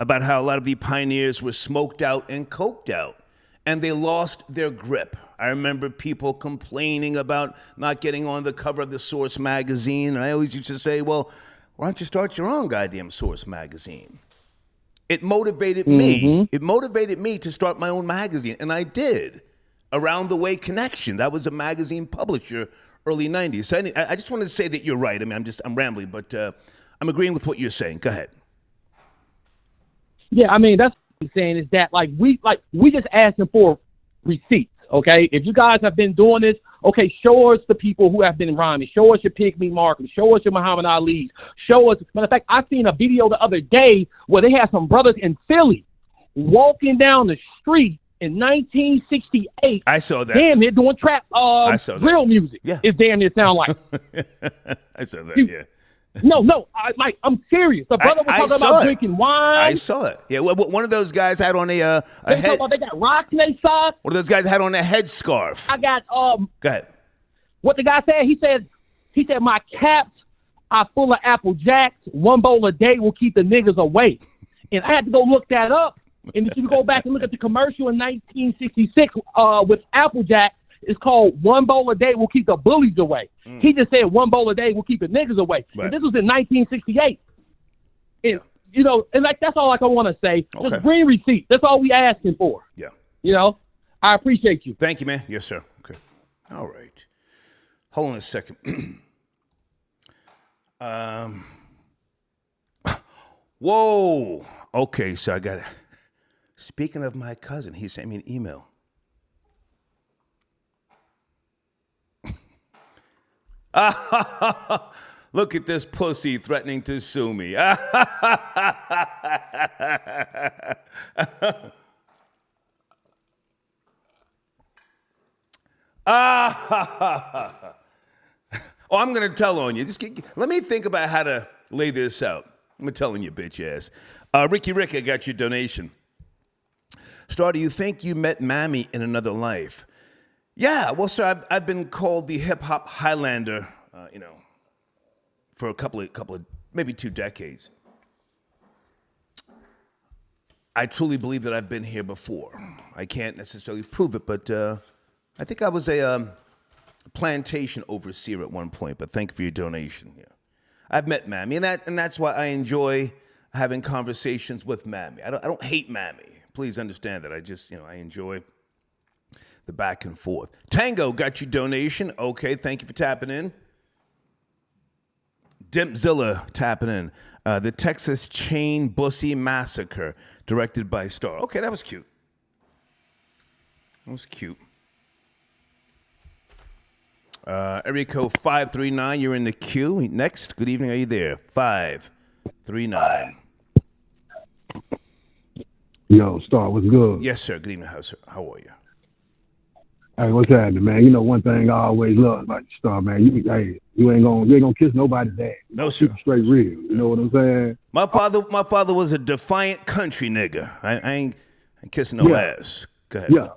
about how a lot of the pioneers were smoked out and coked out, and they lost their grip. I remember people complaining about not getting on the cover of the Source magazine, and I always used to say, well, why don't you start your own goddamn Source magazine? It motivated me. It motivated me to start my own magazine, and I did. Around the Way Connection. That was a magazine publisher, early 90s. So I just wanted to say that you're right. I mean, I'm rambling, but I'm agreeing with what you're saying. Go ahead. Yeah, I mean, that's what I'm saying is that we just asking for receipts, okay? If you guys have been doing this, okay, show us the people who have been rhyming. Show us your Pygmy Markham. Show us your Muhammad Ali. Show us. Matter of fact, I seen a video the other day where they had some brothers in Philly walking down the street in 1968. I saw that. Damn, they're doing trap, I saw that. real music. Yeah. It's damn near sound like. I saw that, yeah. No, I'm serious. The brother was talking about drinking wine. I saw it. Yeah, well, one of those guys had on a head. They got rocks in their socks. One of those guys had on a headscarf. I got Go ahead. What the guy said? He said my caps are full of Apple Jacks. One bowl a day will keep the niggas away. And I had to go look that up. And if you go back and look at the commercial in 1966 with Applejack, It's called one bowl a day will keep the bullies away. He just said one bowl a day will keep the niggas away. Right. And this was in 1968. And, you know, and like that's all like I want to say. Okay. Just bring receipts. That's all we asking for. Yeah. You know, I appreciate you. Thank you, man. Yes, sir. Okay. All right. Hold on a second. Whoa. Okay, so I got it. Speaking of my cousin, he sent me an email. Look at this pussy threatening to sue me. Oh, I'm going to tell on you. Let me think about how to lay this out. I'm telling you, bitch ass. Ricky Rick, I got your donation. Star, do you think you met Mammy in another life? Yeah, well, sir, I've been called the hip-hop Highlander, for a couple of, maybe 2 decades. I truly believe that I've been here before. I can't necessarily prove it, but I think I was a plantation overseer at one point, but thank you for your donation. Yeah. I've met Mammy, and that's why I enjoy having conversations with Mammy. I don't hate Mammy. Please understand that. I just, I enjoy the back and forth. Tango got your donation. Okay, thank you for tapping in. Dimpzilla tapping in. The Texas Chain Bussy Massacre, directed by Star. Okay, that was cute. That was cute. Area code 539, you're in the queue. Next, good evening, are you there? 539. Yo, Star, what's good? Yes, sir. Good evening, how are you? Hey, what's happening, man? You know one thing I always love about you, Star, man. You ain't gonna kiss nobody's ass. No, sir. Keep it straight real. You know what I'm saying? My father was a defiant country nigga. I ain't kissing no ass. Go ahead. Yeah.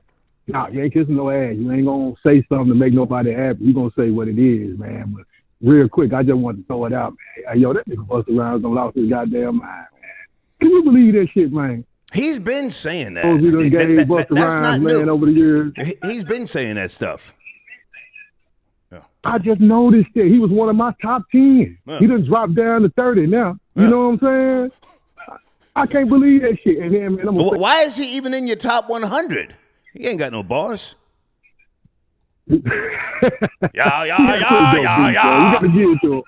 Nah, you ain't kissing no ass. You ain't gonna say something to make nobody happy. You gonna say what it is, man. But real quick, I just want to throw it out, man. Hey, yo, that nigga Busta Rhymes done lost his goddamn mind, man. Can you believe that shit, man? He's been saying that. He done gave Busta That's Rhymes, not man, new. over the years. He's been saying that stuff. Yeah. I just noticed that he was one of my top 10. Yeah. He done dropped down to 30 now. You know what I'm saying? I can't believe that shit. And then, man, Why is he even in your top 100? He ain't got no bars. Yeah. You gotta give it to him.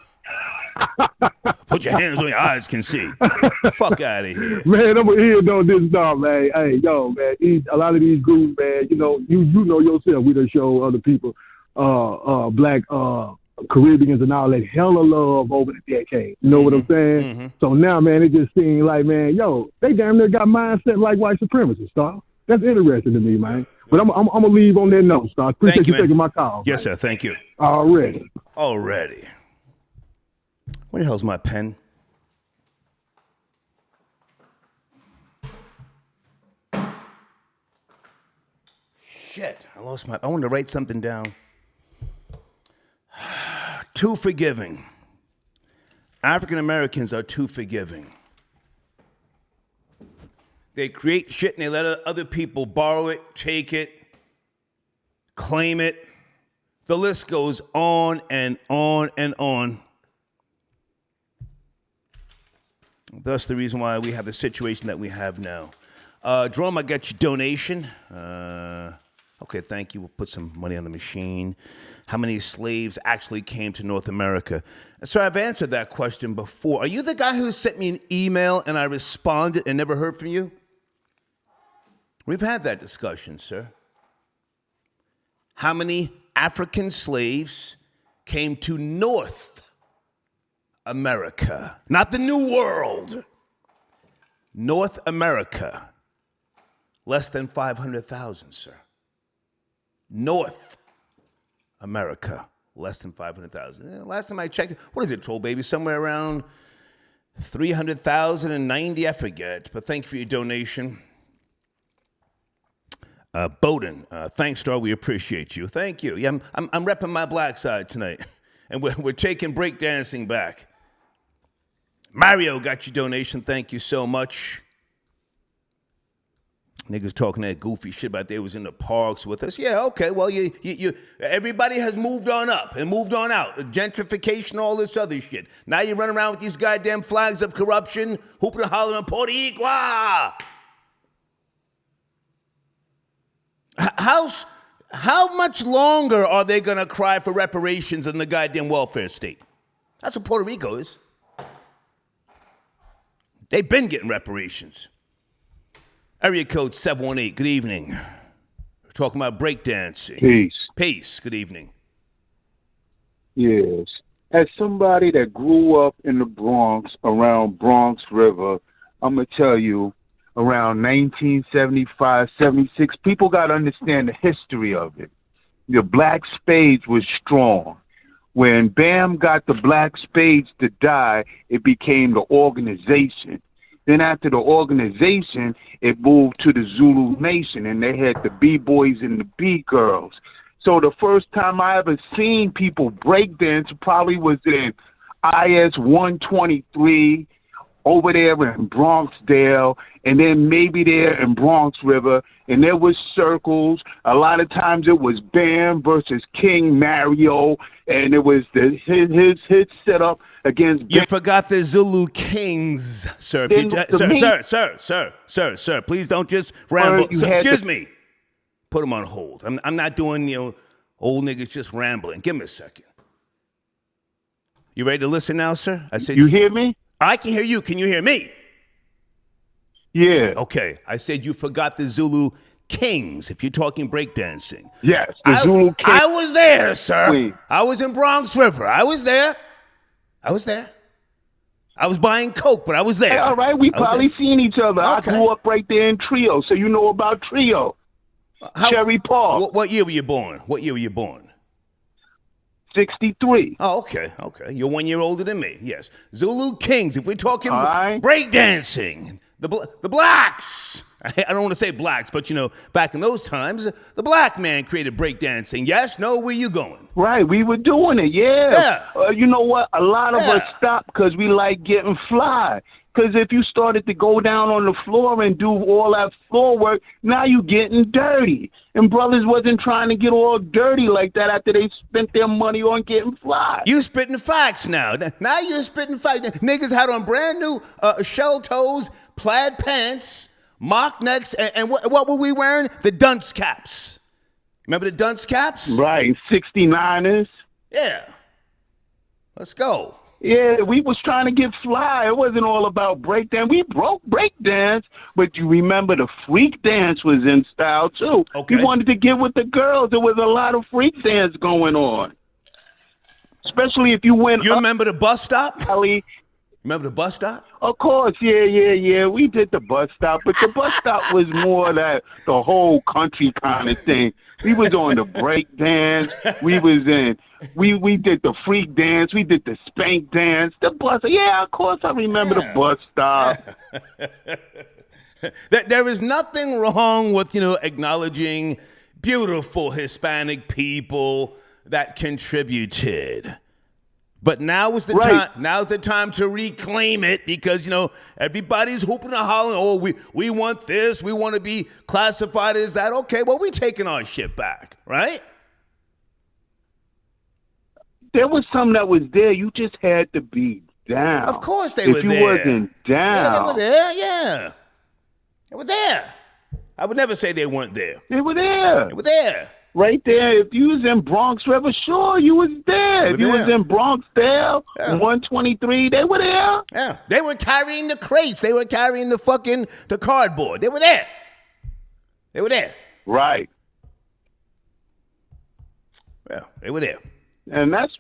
Put your hands on your eyes can see. Fuck out of here. Man, I'm here though this stuff, man. Hey, yo, man, a lot of these groups, man, you know yourself, we done show other people, black Caribbeans and all that hella love over the decade. You know what I'm saying? Mm-hmm. So now, man, it just seems like, man, yo, they damn near got mindset like white supremacists, Star. That's interesting to me, man. But I'm gonna leave on that note, Star. Appreciate you taking my call. Yes, sir. Thank you. Already. Where the hell's my pen? Shit, I wanted to write something down. Too forgiving. African Americans are too forgiving. They create shit and they let other people borrow it, take it, claim it. The list goes on and on and on. Thus the reason why we have the situation that we have now. Jerome, I got your donation. Okay, thank you. We'll put some money on the machine. How many slaves actually came to North America? So I've answered that question before. Are you the guy who sent me an email and I responded and never heard from you? We've had that discussion, sir. How many African slaves came to North America? Not the New World. North America. Less than 500,000, sir. North America. Less than 500,000. Last time I checked, what is it, Troll Baby? Somewhere around 300,090, I forget. But thank you for your donation. Bowden, thanks, Star. We appreciate you. Thank you. Yeah, I'm repping my black side tonight, and we're taking breakdancing back. Mario got your donation. Thank you so much. Niggas talking that goofy shit about they was in the parks with us. Yeah, okay. Well, everybody has moved on up and moved on out. Gentrification, all this other shit. Now you run around with these goddamn flags of corruption, hooping and hollering Puerto Rico. How much longer are they gonna cry for reparations in the goddamn welfare state? That's what Puerto Rico is. They've been getting reparations. Area code 718, good evening. We're talking about breakdancing. Peace, good evening. Yes. As somebody that grew up in the Bronx, around Bronx River, I'm going to tell you, around 1975, 76, people got to understand the history of it. The Black Spades was strong. When Bam got the Black Spades to die, it became the organization. Then after the organization, it moved to the Zulu Nation, and they had the B-boys and the B-girls. So the first time I ever seen people breakdance probably was in IS 123 over there in Bronxdale, and then maybe there in Bronx River, and there was circles. A lot of times it was Bam versus King Mario, and it was his setup against. You forgot the Zulu Kings, sir. Sir. Please don't just ramble. Excuse me. Put him on hold. I'm not doing old niggas just rambling. Give me a second. You ready to listen now, sir? I said. You hear me? I can hear you. Can you hear me? Yeah. Okay. I said you forgot the Zulu Kings if you're talking breakdancing. Yes, the Zulu Kings. I was there, sir. Wait. I was in Bronx River. I was there. I was buying Coke, but I was there. Hey, all right, we probably seen each other. Okay. I grew up right there in Trio, so you know about Trio. Cherry Park. What year were you born? 63. Oh, okay. You're 1 year older than me. Yes. Zulu Kings. If we're talking breakdancing, the blacks. I don't want to say blacks, but back in those times, the black man created breakdancing. Yes? No? Where you going? Right. We were doing it. Yeah. You know what? A lot of us stopped because we like getting fly. Because if you started to go down on the floor and do all that floor work, now you getting dirty. And brothers wasn't trying to get all dirty like that after they spent their money on getting fly. You spitting facts now. Now you're spitting facts. Niggas had on brand new shell toes, plaid pants, mock necks, and what were we wearing? The dunce caps. Remember the dunce caps? Right, 69ers. Yeah. Let's go. Yeah, we was trying to get fly. It wasn't all about breakdance. We broke breakdance, but you remember the freak dance was in style too. Okay. We wanted to get with the girls. There was a lot of freak dance going on. Especially if you went. You remember the bus stop? Ali. Remember the bus stop? Of course, yeah. We did the bus stop, but the bus stop was more that the whole country kind of thing. We was on the break dance. We was in. We did the freak dance. We did the spank dance. The bus. Yeah, of course I remember the bus stop. There is nothing wrong with acknowledging beautiful Hispanic people that contributed. But now is the time. Now's the time to reclaim it because everybody's hooping and hollering. Oh, we want this. We want to be classified as that. Okay, well we taking our shit back, right? There was some that was there. You just had to be down. Of course they were there. If you wasn't down, yeah, they were there. Yeah, they were there. I would never say they weren't there. They were there. They were there. Right there. If you was in Bronx River, sure, you was there. If you was in Bronxdale, 123, they were there. Yeah. They were carrying the crates. They were carrying the cardboard. They were there. They were there. Right. Yeah, they were there. And that's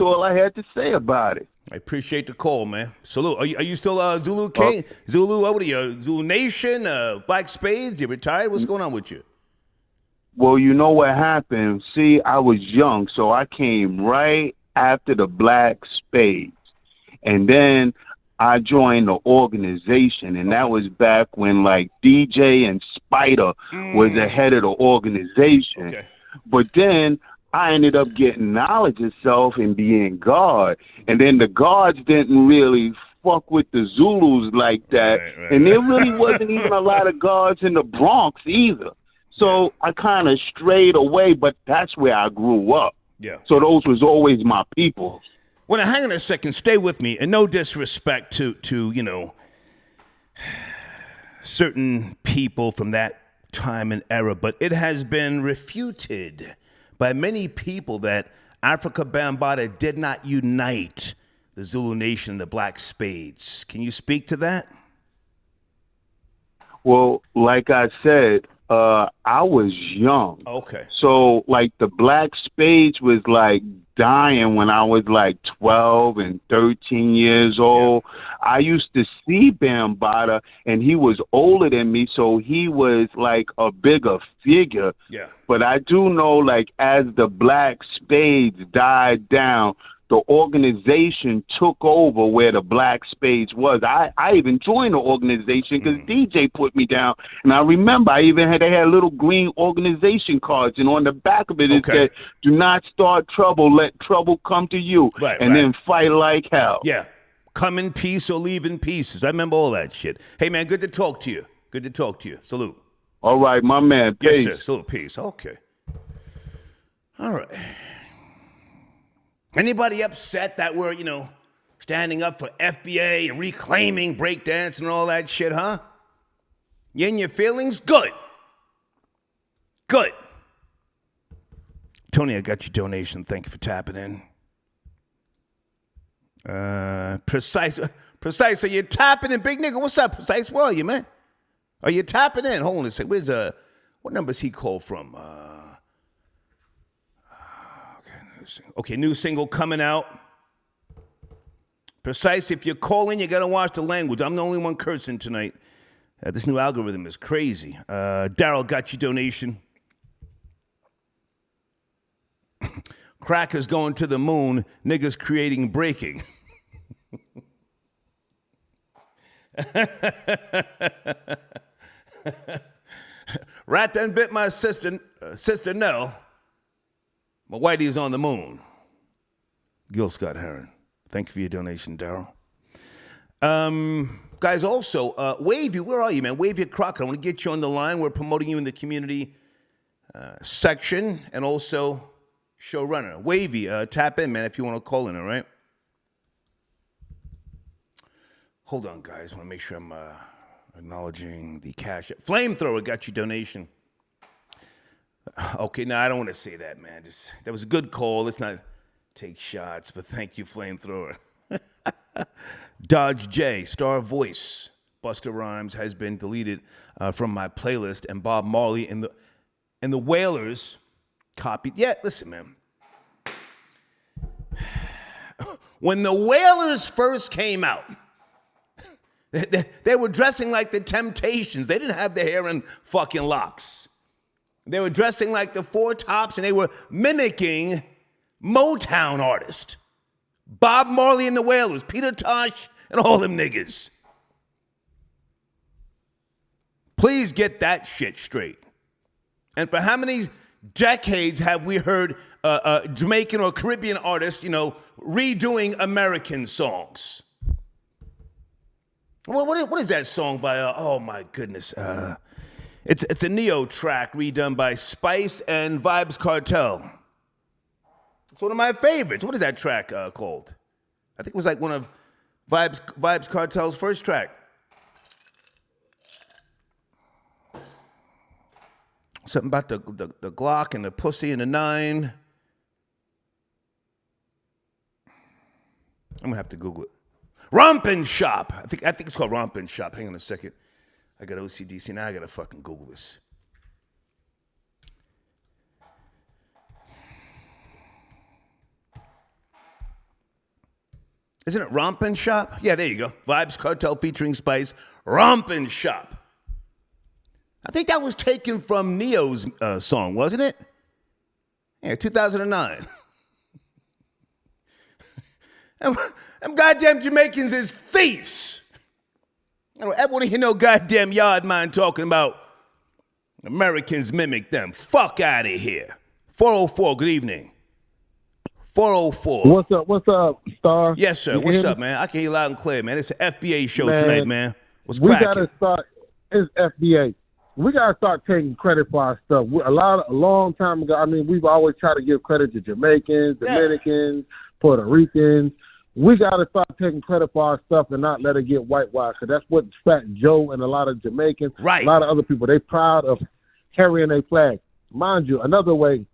all I had to say about it. I appreciate the call, man. Salute. Are you still Zulu King? Zulu, what are you? Zulu Nation? Black Spades? You retired? What's going on with you? Well, you know what happened? See, I was young, so I came right after the Black Spades. And then I joined the organization, and that was back when, like, DJ and Spider was the head of the organization. Okay. But then I ended up getting knowledge of self and being guard. And then the guards didn't really fuck with the Zulus like that. Right. And there really wasn't even a lot of guards in the Bronx either. So I kind of strayed away, but that's where I grew up. Yeah. So those was always my people. Well, now, hang on a second. Stay with me. And no disrespect to certain people from that time and era, but it has been refuted by many people that Africa Bambaataa did not unite the Zulu Nation and the Black Spades. Can you speak to that? Well, like I said, I was young. Okay. So, like, the Black Spades was, like, dying when I was, like, 12 and 13 years old. Yeah. I used to see Bambaataa, and he was older than me, so he was, like, a bigger figure. Yeah. But I do know, like, as the Black Spades died down, the organization took over where the Black Spades was. I even joined the organization because DJ put me down. And I remember they had little green organization cards. And on the back of it, it said, do not start trouble. Let trouble come to you. Right, and then fight like hell. Yeah. Come in peace or leave in pieces. I remember all that shit. Hey, man, good to talk to you. Good to talk to you. Salute. All right, my man. Peace. Yes, sir. Salute. Peace. Okay. All right. Anybody upset that we're, standing up for FBA and reclaiming breakdance and all that shit, huh? You in your feelings? Good. Good. Tony, I got your donation. Thank you for tapping in. Precise. Are you tapping in, big nigga? What's up, Precise? Where are you, man? Are you tapping in? Hold on a second. Where's what number is he called from? Okay, new single coming out. Precise, if you're calling, you gotta watch the language. I'm the only one cursing tonight. This new algorithm is crazy. Daryl got your donation. Crackers going to the moon. Niggas creating breaking. Rat done bit my sister Nell. My whitey's on the moon. Gil Scott Heron. Thank you for your donation, Daryl. Guys, also, Wavy, where are you, man? Wavy Crockett, I want to get you on the line. We're promoting you in the community section and also showrunner. Wavy, tap in, man, if you want to call in, all right? Hold on, guys. I want to make sure I'm acknowledging the cash. Flamethrower got your donation. Okay, no, I don't want to say that, man. That was a good call. Let's not take shots, but thank you, Flamethrower. Dodge J, Star Voice, Busta Rhymes has been deleted from my playlist, and Bob Marley and the Wailers copied. Yeah, listen, man. When the Wailers first came out, they were dressing like the Temptations. They didn't have their hair in fucking locks. They were dressing like the Four Tops, and they were mimicking Motown artists. Bob Marley and the Wailers, Peter Tosh, and all them niggas. Please get that shit straight. And for how many decades have we heard Jamaican or Caribbean artists, redoing American songs? What is that song by, oh my goodness, It's a Neo track redone by Spice and Vybz Kartel. It's one of my favorites. What is that track called? I think it was like one of Vybz Kartel's first track. Something about the Glock and the pussy and the 9. I'm gonna have to Google it. Rompin' Shop. I think it's called Rompin' Shop. Hang on a second. I got OCD. See, now I gotta fucking Google this. Isn't it Rompin' Shop? Yeah, there you go. Vybz Kartel featuring Spice. Rompin' Shop. I think that was taken from Neo's song, wasn't it? Yeah, 2009. Them goddamn Jamaicans is thieves. I don't ever want to hear no goddamn yard mind talking about Americans mimic them. Fuck out of here. 404, good evening. 404. What's up? What's up, Star? Yes, sir. You can What's hear up, me? man? I can hear you loud and clear, man. It's an FBA show Man, tonight, man. What's We cracking? gotta start. It's FBA. We gotta start taking credit for our stuff. A long time ago. I mean, we've always tried to give credit to Jamaicans, Dominicans, Puerto Ricans. We gotta start taking credit for our stuff and not let it get whitewashed. Cause that's what Fat Joe and a lot of Jamaicans, Right. a lot of other people, they proud of carrying their flag. Mind you, another way.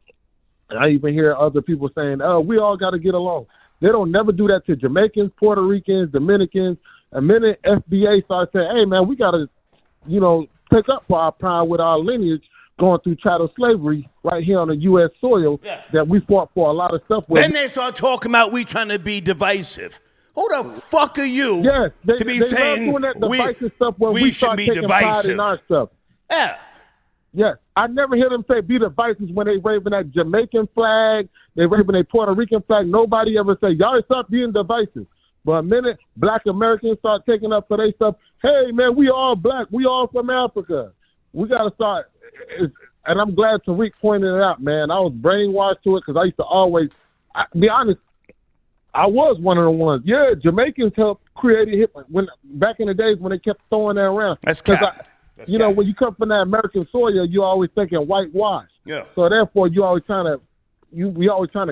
I even hear other people saying, "Oh, we all got to get along." They don't never do that to Jamaicans, Puerto Ricans, Dominicans. A minute FBA starts saying, "Hey, man, we got to, pick up for our pride with our lineage going through chattel slavery right here on the U.S. soil that we fought for a lot of stuff with." Then they start talking about we trying to be divisive. Who the fuck are you to be saying love doing that divisive stuff when we should start be taking pride divisive? in our stuff. Yeah. Yes, I never hear them say be divisive when they waving that Jamaican flag, they waving a Puerto Rican flag. Nobody ever say, y'all stop being divisive. But a minute Black Americans start taking up for their stuff, hey, man, we all black. We all from Africa. We got to start. And I'm glad Tariq pointed it out, man. I was brainwashed to it because I used to always, be honest, I was one of the ones. Yeah, Jamaicans helped create hip when back in the days when they kept throwing that around. That's cap. When you come from that American soil, you're always thinking whitewash. Yeah. So therefore, we always trying to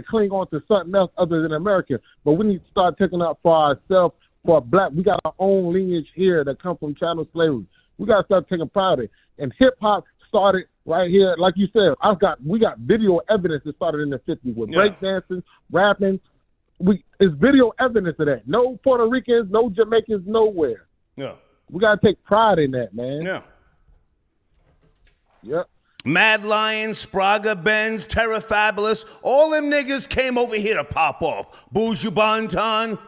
cling on to something else other than America. But we need to start taking up for ourselves, for black. We got our own lineage here that come from chattel slavery. We got to start taking pride in it. And hip hop started right here, like you said. We got video evidence that started in the 50s with breakdancing, rapping. It's video evidence of that. No Puerto Ricans, no Jamaicans, nowhere. Yeah. We got to take pride in that, man. Yeah. Yep. Mad Lion, Spraga, Benz, Terra Fabulous, all them niggas came over here to pop off. Buju Banton.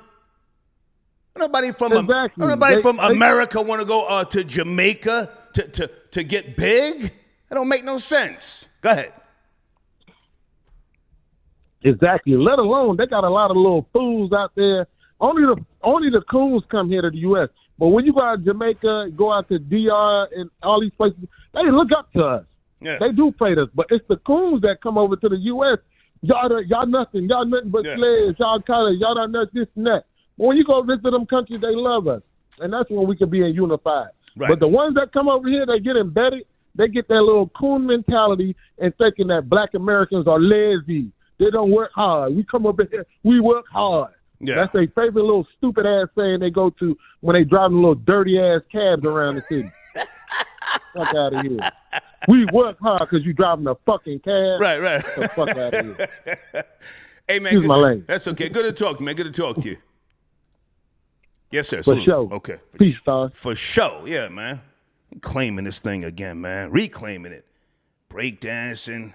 Nobody from America want to go to Jamaica to get big. That don't make no sense. Go ahead. Exactly. Let alone they got a lot of little fools out there. Only the coons come here to the U.S. But when you go out to Jamaica, go out to DR and all these places, they look up to us. Yeah. They do play us. But it's the coons that come over to the U.S. Y'all nothing. Y'all nothing but slaves. Y'all color. Y'all not nothing, this and that. But when you go visit them countries, they love us. And that's when we can be unified. Right. But the ones that come over here, they get embedded. They get that little coon mentality and thinking that black Americans are lazy. They don't work hard. We come over here, we work hard. Yeah. That's their favorite little stupid ass saying they go to when they driving little dirty ass cabs around the city. Fuck out of here. We work hard because you driving a fucking cab. Right. Get the fuck out of here. Hey, man. Excuse my language. That's okay. Good to talk to you, man. Good to talk to you. Yes, sir. For Salute. sure. Okay. Peace, Star. For sure. Yeah, man. I'm claiming this thing again, man. Reclaiming it. Breakdancing,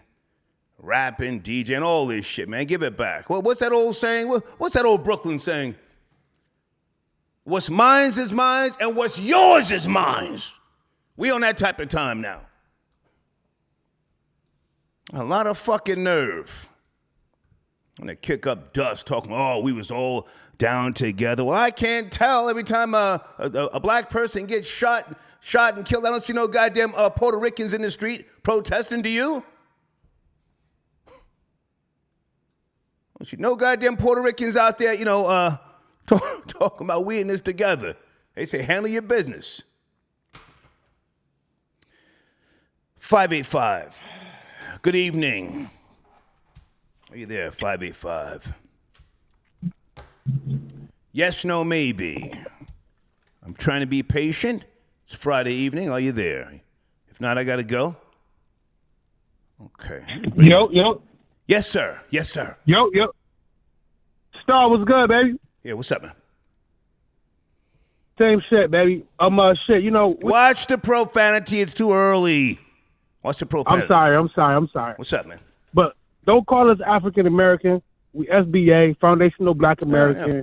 rapping, DJing, all this shit, man. Give it back. What's that old saying? What's that old Brooklyn saying? What's mine's is mine's, and what's yours is mine's. We on that type of time now. A lot of fucking nerve. And they kick up dust talking, we was all down together. Well, I can't tell. Every time a black person gets shot and killed, I don't see no goddamn Puerto Ricans in the street protesting. Do you? I don't see no goddamn Puerto Ricans out there, talking about we in this together. They say, handle your business. 585. Good evening. Are you there, 585? Yes, no, maybe. I'm trying to be patient. It's Friday evening. Are you there? If not, I got to go. Okay. Yo. Yes, sir. Yes, sir. Yo. Star, what's good, baby? Yeah, what's up, man? Same shit, baby. Watch the profanity. It's too early. Watch the profanity. I'm sorry. What's up, man? But don't call us African American. We SBA, Foundational Black American. Yeah.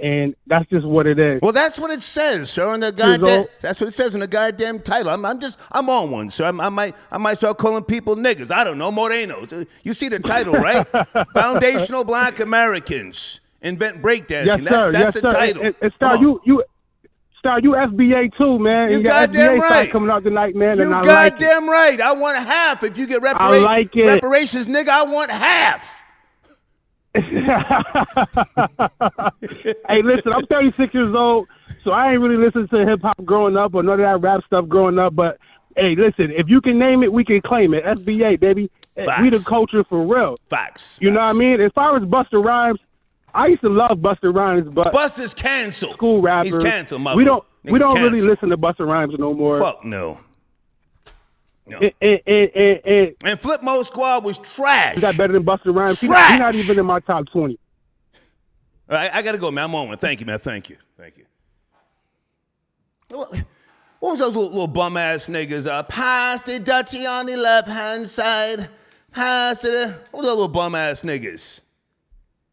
And that's just what it is. Well, that's what it says, sir. On the goddamn, that's what it says in the goddamn title. I'm on one, sir. I might start calling people niggas. I don't know, morenos. You see the title, right? Foundational Black Americans invent breakdancing. Yes, sir. That's the title. And Star, you SBA too, man. You goddamn SBA right. Coming out tonight, man. You and I goddamn right. I want half. If you get reparations, nigga, I want half. Hey, listen, I'm 36 years old, so I ain't really listened to hip hop growing up or none of that rap stuff growing up. But hey, listen, if you can name it, we can claim it. SBA, baby. Facts. We the culture for real. Facts. You know what I mean? As far as Busta Rhymes, I used to love Busta Rhymes, but Busta's canceled. School rappers. He's canceled, my We boy. don't Nigga's really canceled. listen to Busta Rhymes no more. Fuck no. No. And And Flip Mode Squad was trash. you got better than Busta Rhymes. He's Trash. not even in my top 20. All right, I got to go, man. I'm on one. Thank you, man. Thank you. Thank you. What was those little bum-ass niggas? Pass the Dutchie on the left-hand side. Pass it. What were those little bum-ass niggas?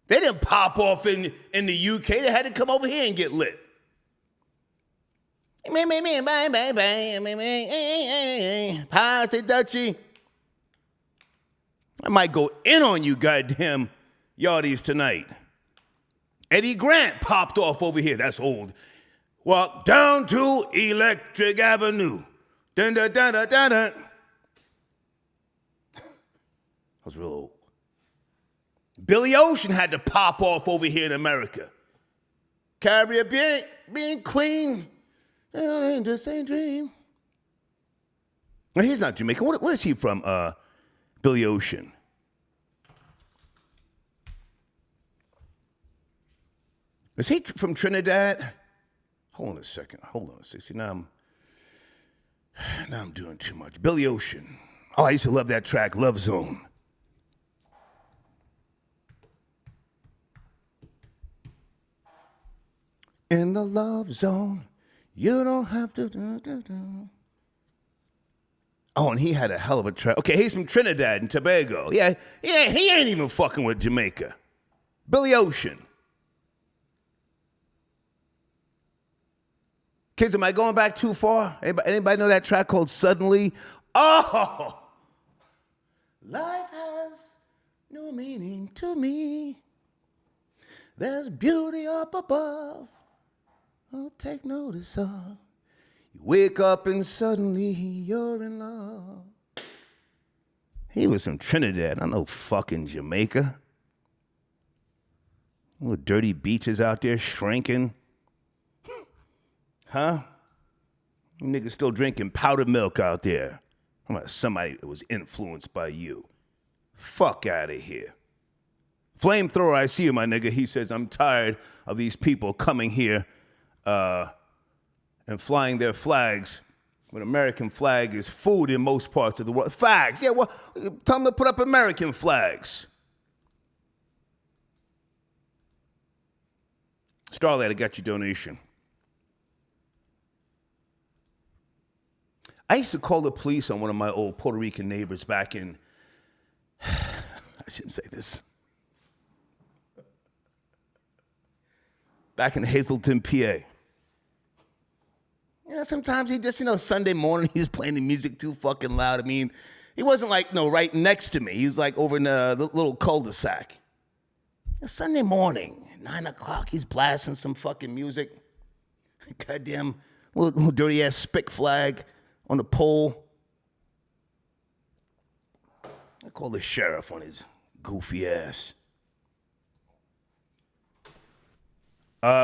They didn't pop off in the UK. They had to come over here and get lit. Pass the Dutchie. I might go in on you goddamn yardies tonight. Eddie Grant popped off over here. That's old. Walk down to Electric Avenue. Dun, dun, dun, dun, dun, dun. That was real old. Billy Ocean had to pop off over here in America. Caribbean Queen. The same dream. No, he's not Jamaican. Where is he from, Billy Ocean? Is he from Trinidad? Hold on a second. See, now I'm doing too much. Billy Ocean. Oh, I used to love that track, Love Zone. In the love zone, you don't have to. Oh, and he had a hell of a track. Okay, he's from Trinidad and Tobago. Yeah, he ain't even fucking with Jamaica. Billy Ocean. Kids, am I going back too far? Anybody know that track called Suddenly? Oh! Life has no meaning to me. There's beauty up above. I'll take notice of. You wake up and suddenly you're in love. He was from Trinidad. I know fucking Jamaica. Little dirty beaches out there shrinking. Huh? You niggas still drinking powdered milk out there. I'm like somebody that was influenced by you. Fuck out of here. Flamethrower, I see you, my nigga. He says, I'm tired of these people coming here and flying their flags when American flag is food in most parts of the world. Facts. Yeah, well, tell them to put up American flags. Starlight, I got your donation. I used to call the police on one of my old Puerto Rican neighbors back in, I shouldn't say this, back in Hazleton, PA. You know, sometimes he just, Sunday morning, he's playing the music too fucking loud. I mean, he wasn't like, right next to me. He was like over in the little cul-de-sac. Sunday morning, 9 o'clock, he's blasting some fucking music. Goddamn little dirty-ass spick flag on the pole. I call the sheriff on his goofy ass.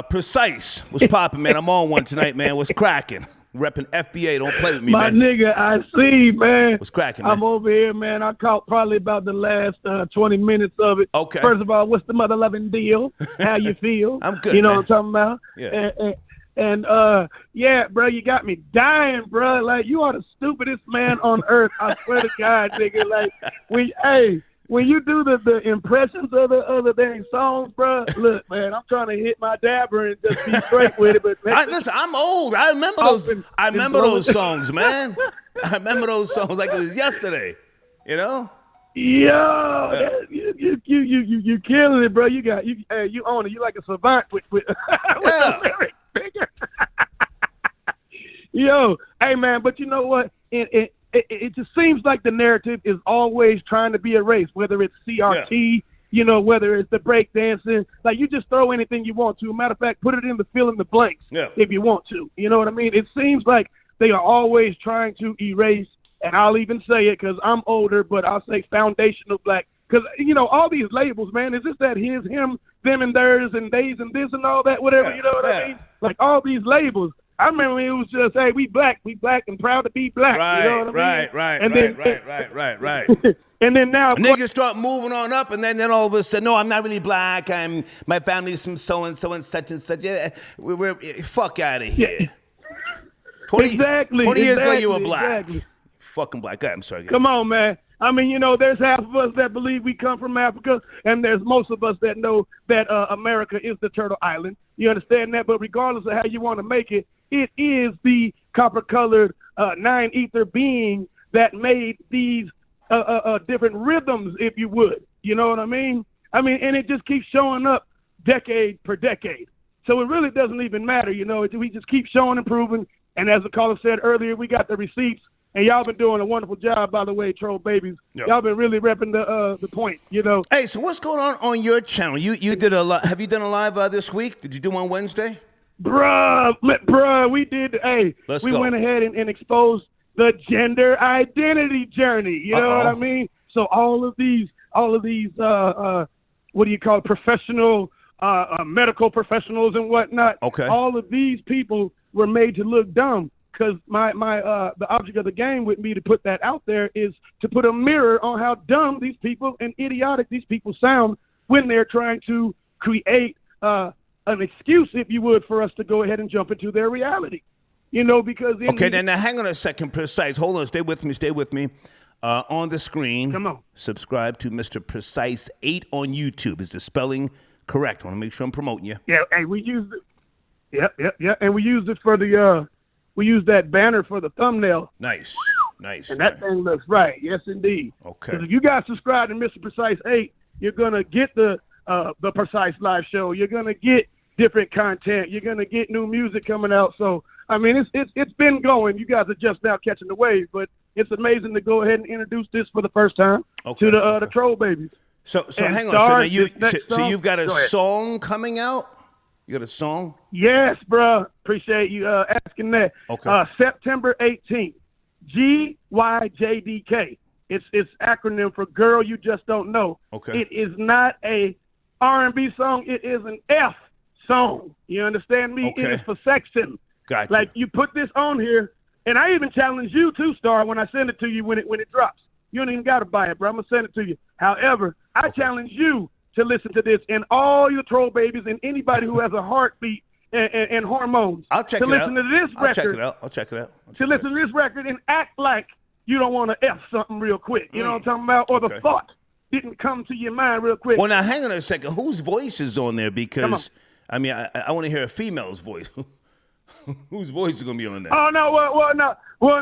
Precise. What's poppin', man? I'm on one tonight, man. What's cracking? Repping FBA. Don't play with me, My man. nigga, I see, man. What's cracking, man? I'm over here, man. I caught probably about the last 20 minutes of it. Okay. First of all, what's the mother loving deal? How you feel? I'm good, You know man. what I'm talking about? Yeah. And yeah, bro, you got me dying, bro. Like, you are the stupidest man on earth. I swear to God, nigga. Like, when you do the impressions of the dang songs, bro, look, man, I'm trying to hit my dabber and just be straight with it. But Listen, I'm old. I remember those. I remember those songs, man. I remember those songs like it was yesterday. You know? Yo, you killing it, bro. You own it. You like a savant with the lyrics, nigga. Yo, hey man, but you know what? It just seems like the narrative is always trying to be erased, whether it's CRT, whether it's the breakdancing. Like, you just throw anything you want to. Matter of fact, put it in the fill in the blanks if you want to. You know what I mean? It seems like they are always trying to erase, and I'll even say it because I'm older, but I'll say foundational black Because, you know, all these labels, man, is this that his, him, them and theirs and theys and this and all that, whatever, you know what I mean? Like all these labels. I remember it was just, hey, we black and proud to be black. Right, you know what I mean? Right. And then now, Niggas start moving on up, and then all of a sudden, no, I'm not really black. My family's from so and so and such and such. Yeah, we're fuck out of here. Yeah. 20 exactly. 20 years ago, you were black. Exactly. Fucking black. I'm sorry. Come on, man. I mean, you know, there's half of us that believe we come from Africa, and there's most of us that know that America is the turtle island. You understand that? But regardless of how you want to make it, it is the copper-colored nine-ether being that made these different rhythms, if you would. You know what I mean? And it just keeps showing up decade per decade. So it really doesn't even matter, you know. We just keep showing and proving. And as the caller said earlier, we got the receipts. And y'all been doing a wonderful job, by the way, Troll Babies. Yep. Y'all been really repping the point, you know. Hey, so what's going on your channel? You did a lot. Have you done a live this week? Did you do one Wednesday? Bruh, we did. Hey, Let's we go. went ahead and exposed the gender identity journey. You know what I mean? So all of these, what do you call it, professional, medical professionals and whatnot. Okay. All of these people were made to look dumb. Because the object of the game with me to put that out there is to put a mirror on how dumb these people and idiotic these people sound when they're trying to create an excuse, if you would, for us to go ahead and jump into their reality. You know, because now hang on a second, Precise. Hold on, stay with me. On the screen, come on. Subscribe to Mr. Precise 8 on YouTube. Is the spelling correct? I want to make sure I'm promoting you. Yeah, hey, we used it. Yeah, and we used it for the. We used that banner for the thumbnail. Nice. And that thing looks right. Yes, indeed. Okay. Because if you guys subscribe to Mr. Precise 8, you're going to get the Precise Live Show. You're going to get different content. You're going to get new music coming out. So, it's been going. You guys are just now catching the wave. But it's amazing to go ahead and introduce this for the first time to the Troll Babies. So hang on. So you've got a song coming out? You got a song? Yes, bro. Appreciate you asking that. Okay. September 18th. GYJDK. It's acronym for Girl You Just Don't Know. Okay. It is not a R&B song. It is an F song. You understand me? Okay. It is for section. Gotcha. Like you put this on here, and I even challenge you too, Star, when I send it to you when it drops. You don't even got to buy it, bro. I'm going to send it to you. However, I challenge you to listen to this, and all your Troll Babies and anybody who has a heartbeat and hormones. I'll check to it out. listen to this record. I'll check it out. To listen to this record and act like you don't want to F something real quick. You know what I'm talking about? Or the thought didn't come to your mind real quick. Well, now hang on a second. Whose voice is on there? Because I want to hear a female's voice. Whose voice is gonna be on there? Oh no,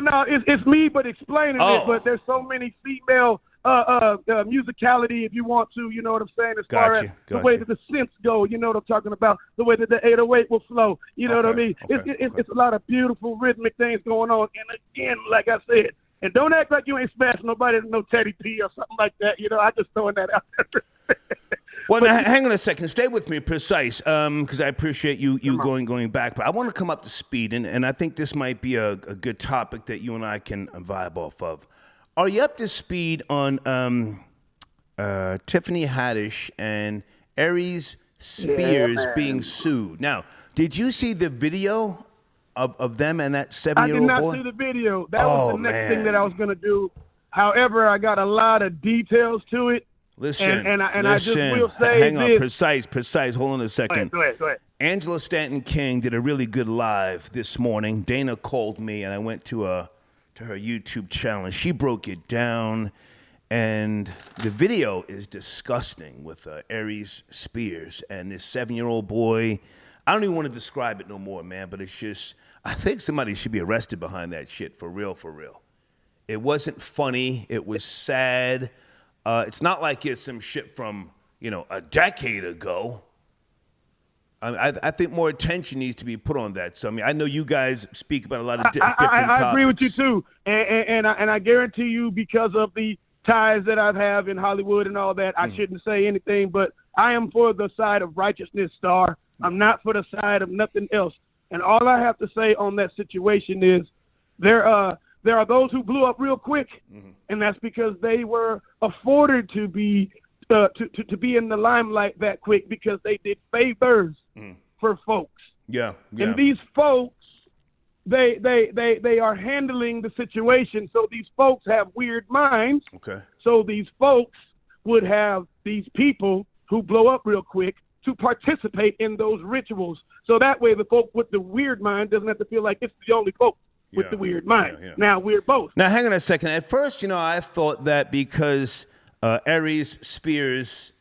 no, it's me, but explaining it. But there's so many female musicality, if you want to, you know what I'm saying, as far as the way that the synths go, you know what I'm talking about, the way that the 808 will flow, you know what I mean? It's a lot of beautiful rhythmic things going on, and again, like I said, and don't act like you ain't smashing nobody to no Teddy P or something like that, you know, I just throwing that out there. Well, now, hang on a second. Stay with me, Precise, because I appreciate you going back. But I want to come up to speed, and I think this might be a good topic that you and I can vibe off of. Are you up to speed on Tiffany Haddish and Aries Spears being sued? Now, did you see the video of them and that 7-year-old boy? I did not see the video. That was the next thing that I was going to do. However, I got a lot of details to it. Listen, I just will say hang on, Precise. Hold on a second. Go ahead. Angela Stanton King did a really good live this morning. Dana called me, and I went to her YouTube channel, and she broke it down. And the video is disgusting with Aries Spears and this 7-year-old boy. I don't even want to describe it no more, man, but it's just, I think somebody should be arrested behind that shit, for real. It wasn't funny. It was sad. It's not like it's some shit from, a decade ago. I think more attention needs to be put on that. So, I know you guys speak about a lot of different topics. I agree with you, too. And I guarantee you, because of the ties that I have in Hollywood and all that, I shouldn't say anything, but I am for the side of righteousness, Star. I'm not for the side of nothing else. And all I have to say on that situation is there are those who blew up real quick, and that's because they were afforded to be in the limelight that quick because they did favors for folks. Yeah. And these folks, they are handling the situation. So these folks have weird minds. Okay. So these folks would have these people who blow up real quick to participate in those rituals. So that way the folk with the weird mind doesn't have to feel like it's the only folk with the weird mind. Now we're both. Now hang on a second. At first, I thought that because Aries Spears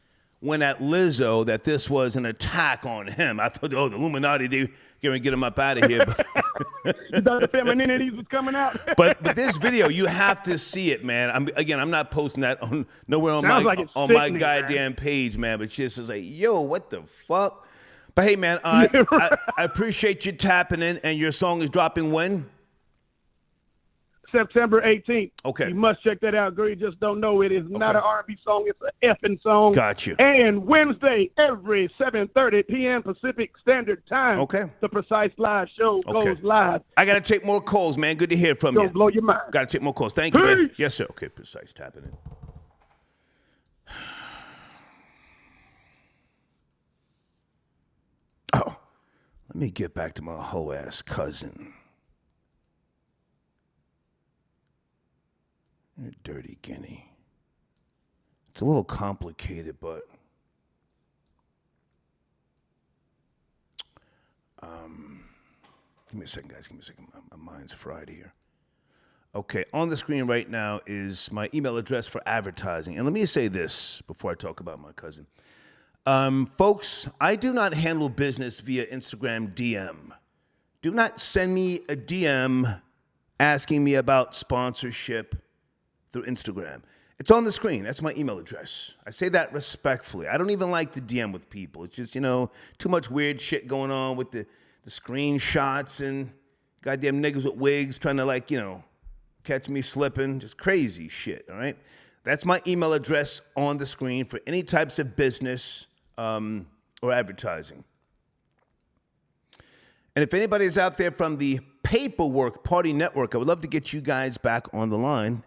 went at Lizzo, that this was an attack on him. I thought, the Illuminati, they're going to get him up out of here. You thought the femininity was coming out. but this video, you have to see it, man. I'm not posting that nowhere on my goddamn page, man. But just is like, yo, what the fuck? But hey, man, I appreciate you tapping in, and your song is dropping when? September 18th. Okay. You must check that out, girl. You just don't know it is not an R&B song. It's an effing song. Got you. And Wednesday, every 7:30 p.m. Pacific Standard Time. Okay. The Precise Live show goes live. I got to take more calls, man. Good to hear from you. Don't blow your mind. Got to take more calls. Thank you, man. Yes, sir. Okay, Precise tapping in. Oh, let me get back to my hoe-ass cousin. You're a dirty guinea. It's a little complicated, but give me a second, guys. Give me a second. My mind's fried here. Okay, on the screen right now is my email address for advertising. And let me say this before I talk about my cousin. Folks, I do not handle business via Instagram DM. Do not send me a DM asking me about sponsorship through Instagram. It's on the screen. That's my email address. I say that respectfully. I don't even like to DM with people. It's just, too much weird shit going on with the screenshots and goddamn niggas with wigs trying to catch me slipping. Just crazy shit, all right? That's my email address on the screen for any types of business or advertising. And if anybody's out there from the Paperwork Party Network, I would love to get you guys back on the line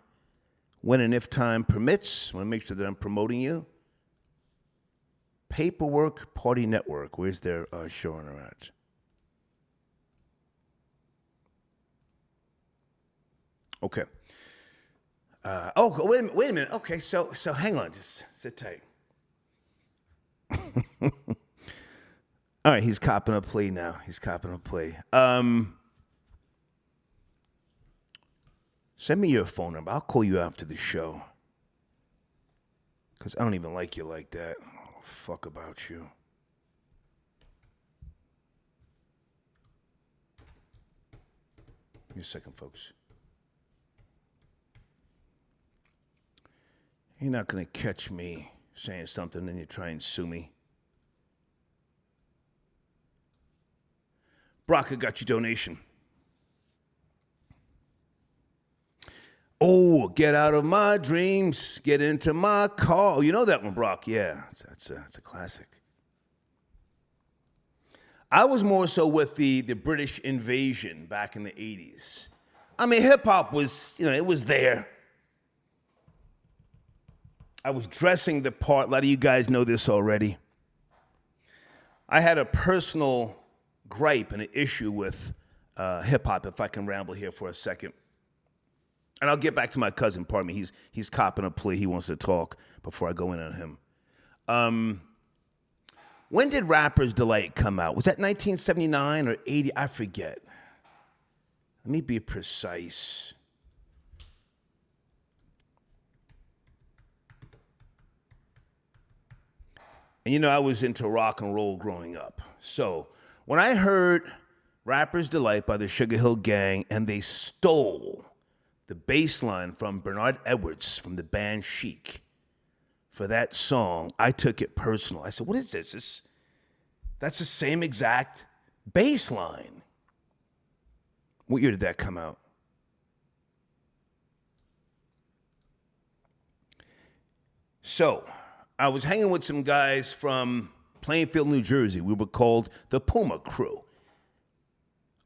when and if time permits. I want to make sure that I'm promoting you. Paperwork Party Network. Where's their showing her at? Okay. Wait a minute. Okay, so hang on. Just sit tight. All right, he's copping a plea now. Send me your phone number. I'll call you after the show. Because I don't even like you like that. Oh, fuck about you. Give me a second, folks. You're not going to catch me saying something and you try and sue me. Brock, I got your donation. Oh, get out of my dreams, get into my car. Oh, you know that one, Brock? Yeah, that's a classic. I was more so with the British invasion back in the 80s. I mean, hip-hop was, it was there. I was dressing the part. A lot of you guys know this already. I had a personal gripe and an issue with hip-hop, if I can ramble here for a second. And I'll get back to my cousin, pardon me. He's copping a plea. He wants to talk before I go in on him. When did Rapper's Delight come out? Was that 1979 or 80? I forget. Let me be precise. And I was into rock and roll growing up. So when I heard Rapper's Delight by the Sugar Hill Gang and they stole the bass line from Bernard Edwards from the band Chic for that song, I took it personal. I said, what is this? That's the same exact bass line. What year did that come out? So I was hanging with some guys from Plainfield, New Jersey. We were called the Puma Crew.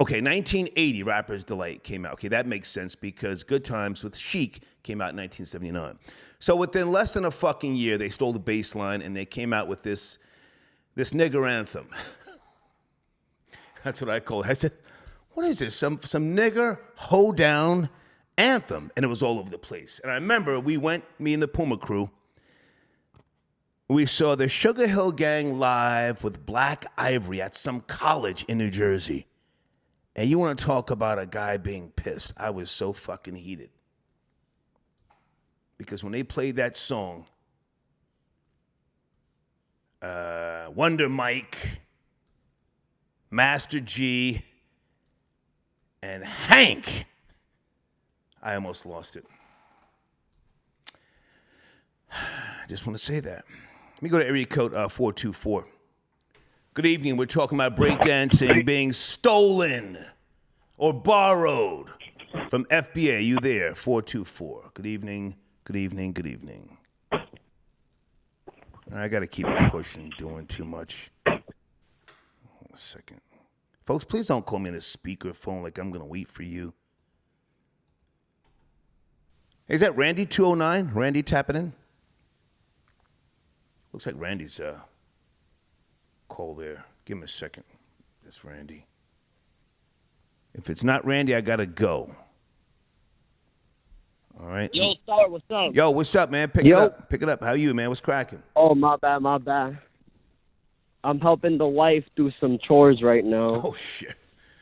Okay, 1980, Rapper's Delight came out. Okay, that makes sense because Good Times with Chic came out in 1979. So within less than a fucking year, they stole the bass line and they came out with this nigger anthem. That's what I call it. I said, what is this? Some nigger hoedown anthem. And it was all over the place. And I remember me and the Puma crew, we saw the Sugar Hill Gang live with Black Ivory at some college in New Jersey. And you want to talk about a guy being pissed. I was so fucking heated. Because when they played that song, Wonder Mike, Master G, and Hank, I almost lost it. I just want to say that. Let me go to area code 424. Good evening. We're talking about breakdancing being stolen or borrowed from FBA. You there? 424. Good evening. Good evening. Good evening. I got to keep it pushing, doing too much. Hold on a second. Folks, please don't call me on a speakerphone like I'm going to wait for you. Hey, is that Randy 209? Randy tapping in? Looks like Randy's call there. Give him a second. That's Randy. If it's not Randy, I got to go. All right. Yo, Star, what's up? Yo, what's up, man? Pick it up. Pick it up. How you, man? What's cracking? Oh, my bad. I'm helping the wife do some chores right now. Oh, shit.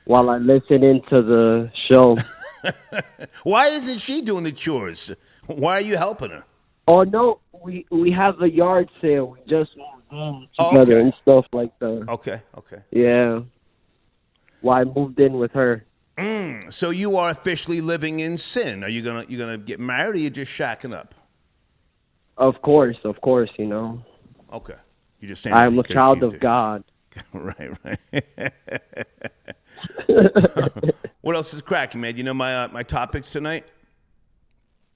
While I listen into the show. Why isn't she doing the chores? Why are you helping her? Oh, no, we have a yard sale. We just moved in together and stuff like that. Okay. Yeah. Well, I moved in with her. So you are officially living in sin. Are you gonna get married, or are you just shacking up? Of course, you know. Okay. You're just saying I'm a child of God. Right. What else is cracking, man? You know my topics tonight?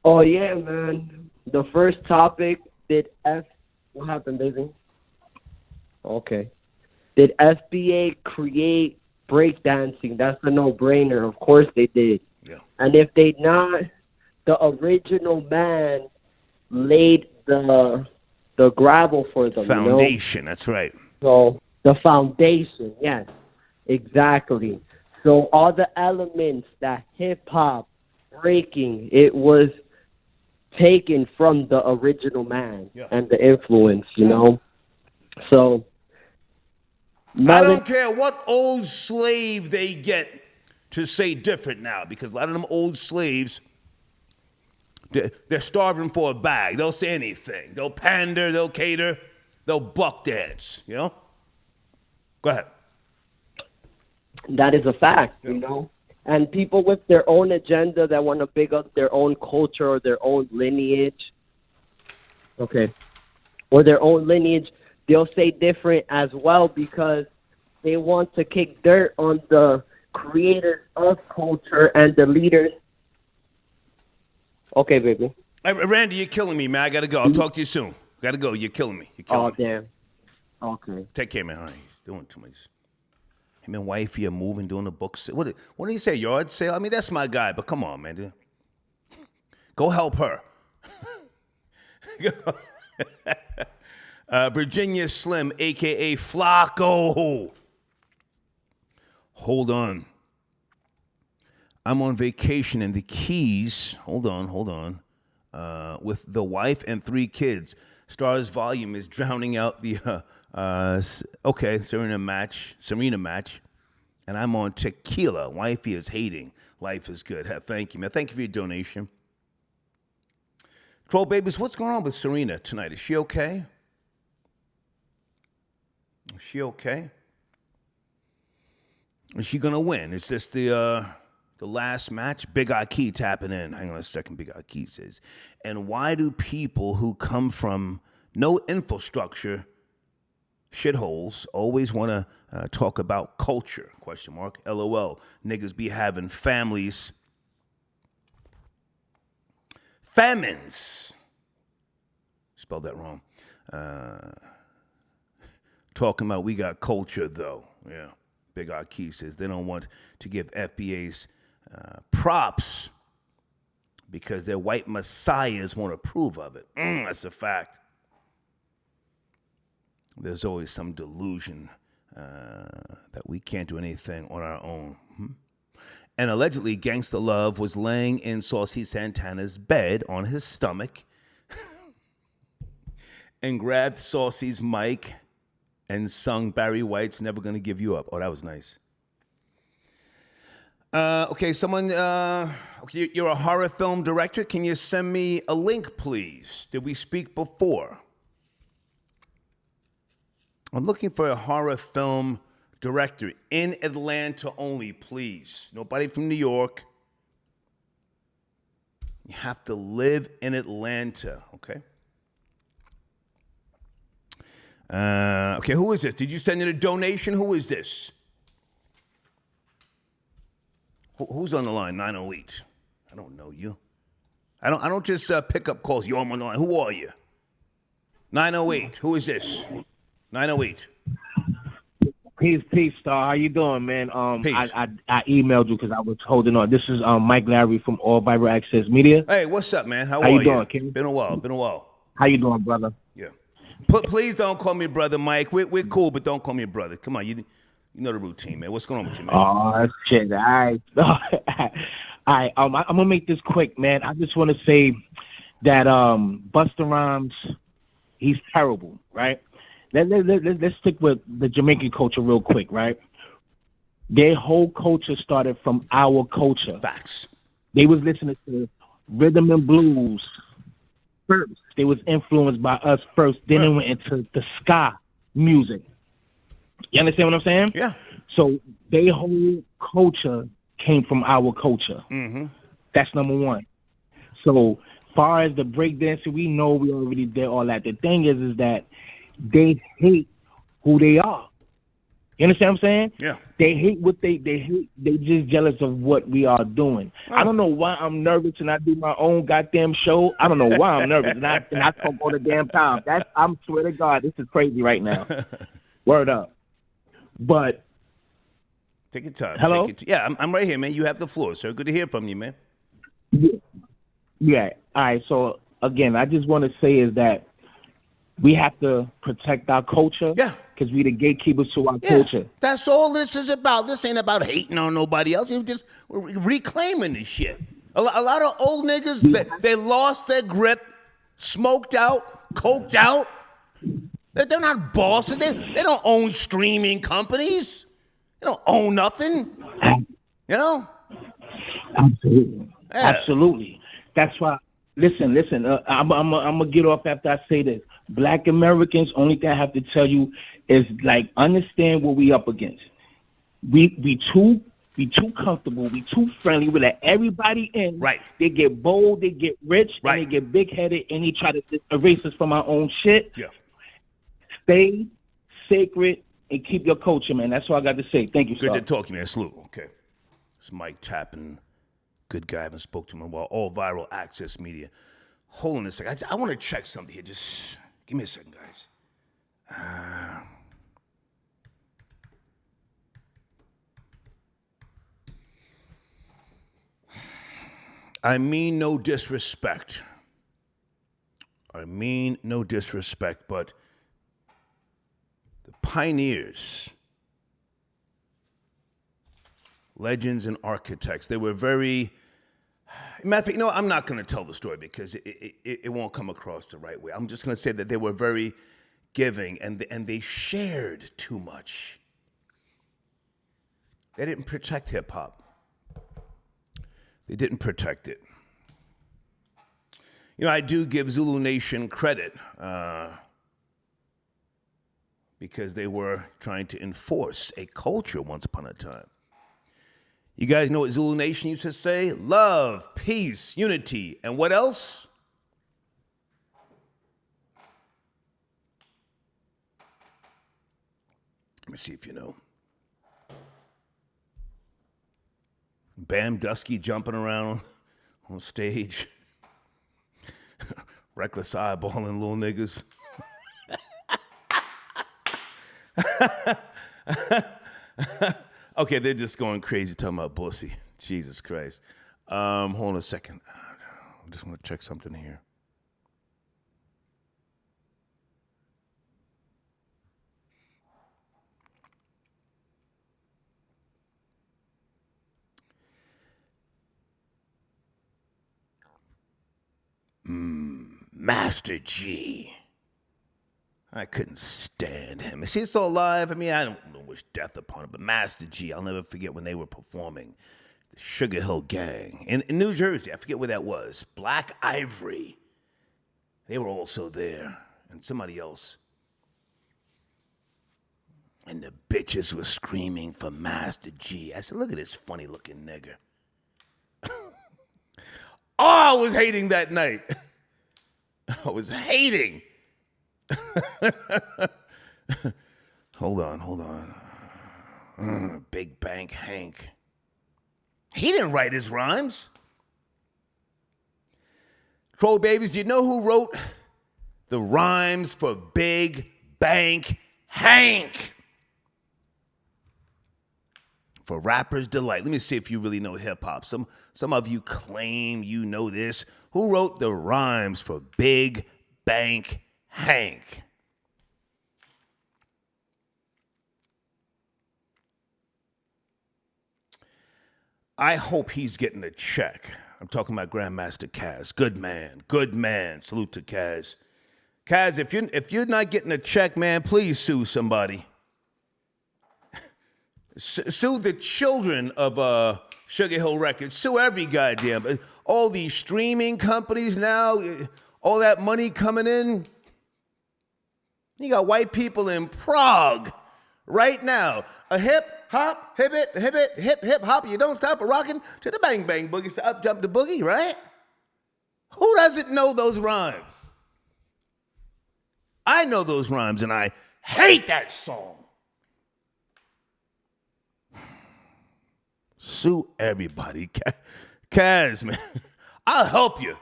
Oh, yeah, man. The first topic, what happened, baby? Okay. Did FBA create breakdancing? That's a no-brainer. Of course they did. Yeah. And if they not, the original man laid the gravel for them. Foundation, you know? That's right. So the foundation, yes, exactly. So all the elements that hip-hop, breaking, it was taken from the original man and the influence, you know? So I don't care what old slave they get to say different now, because a lot of them old slaves, they're starving for a bag. They'll say anything. They'll pander, they'll cater, they'll buck dance, you know? Go ahead. That is a fact, you know? And people with their own agenda that want to big up their own culture or their own lineage, or their own lineage, they'll say different as well because they want to kick dirt on the creators of culture and the leaders. Okay, baby. Hey, Randy, you're killing me, man. I got to go. I'll talk to you soon. Got to go. You're killing me. Oh, damn. Okay. Take care, man. All right. He's doing too much. Him and wifey are moving, doing a book sale. What did he say, yard sale? I mean, that's my guy, but come on, man. Dude. Go help her. Virginia Slim, a.k.a. Flacco. Hold on. I'm on vacation in the Keys. Hold on. With the wife and 3 kids. Star's volume is drowning out the Serena match. And I'm on tequila. Wifey is hating. Life is good. Thank you, man. Thank you for your donation. Troll babies, what's going on with Serena tonight? Is she okay? Is she okay? Is she gonna win? Is this the last match? Big Aki tapping in. Hang on a second. Big Aki says, and why do people who come from no infrastructure shitholes always want to talk about culture? Question mark. LOL. Niggas be having families. Famines. Spelled that wrong. Talking about we got culture though. Yeah. Big R Key says they don't want to give FBA's props because their white messiahs won't approve of it. That's a fact. There's always some delusion that we can't do anything on our own. And allegedly, Gangsta Love was laying in Saucy Santana's bed on his stomach and grabbed Saucy's mic and sung Barry White's Never Gonna Give You Up. Oh, that was nice. Okay, someone, okay, you're a horror film director. Can you send me a link, please? Did we speak before? I'm looking for a horror film director in Atlanta only, please. Nobody from New York. You have to live in Atlanta, okay? Okay, who is this? Did you send in a donation? Who is this? Who's on the line? 908. I don't know you. I don't just pick up calls. Yo, I'm on the line. Who are you? 908. Who is this? 908. Peace, Star. How you doing, man? Peace. I emailed you because I was holding on. This is Mike Larry from All Viral Access Media. Hey, what's up, man? How are you doing, King? Been a while. How you doing, brother? Yeah. Please don't call me brother, Mike. We're cool, but don't call me brother. Come on, you know the routine, man. What's going on with you, man? Oh, shit. All right. All right. I'm gonna make this quick, man. I just want to say that Busta Rhymes, he's terrible, right? Let's stick with the Jamaican culture real quick, right? Their whole culture started from our culture. Facts. They was listening to rhythm and blues first. They was influenced by us first. Then it went into the ska music. You understand what I'm saying? Yeah. So their whole culture came from our culture. Mm-hmm. That's number one. So far as the breakdancing, we know we already did all that. The thing is that they hate who they are. You understand what I'm saying? Yeah. They hate what they hate. They just jealous of what we are doing. Oh. I don't know why I'm nervous and I do my own goddamn show. I don't know why I'm nervous and I talk all the damn time. I'm swear to God, this is crazy right now. Word up. But take your time. Hello? Yeah, I'm right here, man. You have the floor, sir. Good to hear from you, man. Yeah. All right. So again, I just want to say is that we have to protect our culture. Yeah. Because we the gatekeepers to our culture. That's all this is about. This ain't about hating on nobody else. We're just reclaiming this shit. A lot of old niggas, they lost their grip, smoked out, coked out. They're not bosses. They don't own streaming companies. They don't own nothing. You know? Absolutely. Yeah. Absolutely. That's why. Listen. I'm gonna get off after I say this. Black Americans, only thing I have to tell you is like understand what we up against. We too comfortable. We too friendly. We let everybody in. Right. They get bold. They get rich. Right. And they get big headed. And they try to erase us from our own shit. Yeah. Stay sacred and keep your culture, man. That's all I got to say. Thank you, Good sir. to talk to you, man. Salute. Okay. It's Mike Tappan. Good guy. I haven't spoke to him in a while. All Viral Access Media. Hold on a second. I want to check something here. Just give me a second, guys. I mean no disrespect. but the pioneers, legends and architects, they were very, matter of fact, I'm not going to tell the story because it won't come across the right way. I'm just going to say that they were very giving and they shared too much. They didn't protect hip hop. They didn't protect it. I do give Zulu Nation credit because they were trying to enforce a culture once upon a time. You guys know what Zulu Nation used to say? Love, peace, unity, and what else? Let me see if you know. Bam Dusky jumping around on stage. Reckless eyeballing little niggas. Okay, they're just going crazy talking about pussy. Jesus Christ. Hold on a second. I just want to check something here. Master G. I couldn't stand him. Is he still alive? I mean, I don't wish death upon him, but Master G, I'll never forget when they were performing the Sugar Hill Gang in New Jersey. I forget where that was. Black Ivory. They were also there. And somebody else. And the bitches were screaming for Master G. I said, look at this funny looking nigger. Oh, I was hating that night. I was hating. Hold on. Big Bank Hank. He didn't write his rhymes. Troll babies, you know who wrote the rhymes for Big Bank Hank? For Rapper's Delight. Let me see if you really know hip hop. Some of you claim you know this. Who wrote the rhymes for Big Bank Hank? I hope he's getting a check. I'm talking about Grandmaster Kaz. Good man. Salute to Kaz. Kaz, if you're not getting a check, man, please sue somebody. Sue the children of Sugar Hill Records. Sue every goddamn. All these streaming companies now, all that money coming in. You got white people in Prague right now. A hip hop, hip hop. You don't stop a rocking to the bang bang boogie. So up jump the boogie, right? Who doesn't know those rhymes? I know those rhymes, and I hate that song. Sue everybody. Kaz, man. I'll help you.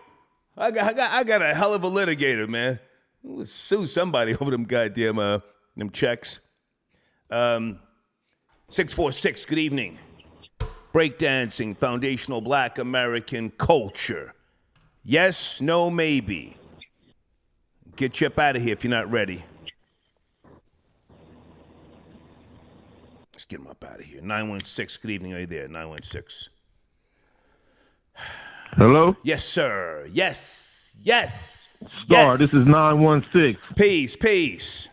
I got a hell of a litigator, man. Let's sue somebody over them goddamn them checks. 646, good evening. Breakdancing, foundational Black American culture. Yes, no, maybe. Get you up out of here if you're not ready. Let's get him up out of here. 916, good evening. Are you there? 916. Hello? Yes, sir. Yes. Star, this is 916. Peace.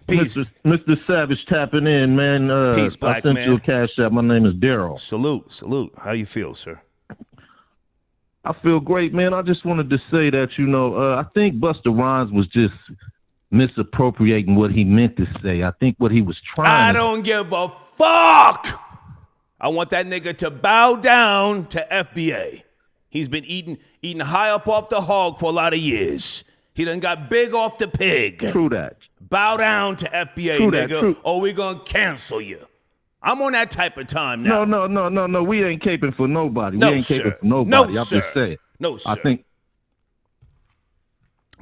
Mr. Savage tapping in, man. Peace, black I sent man. you a cash app. My name is Daryl. Salute. How you feel, sir? I feel great, man. I just wanted to say that, I think Busta Rhymes was just misappropriating what he meant to say. I think what he was trying I don't give a fuck. I want that nigga to bow down to FBA. He's been eating high up off the hog for a lot of years. He done got big off the pig. True that. Bow down to FBA, True nigga, that, true. or we gonna cancel you. I'm on that type of time now. No. We ain't caping for nobody. No, we ain't sir. caping for nobody. No, I'm sir. just saying. No, sir. I think.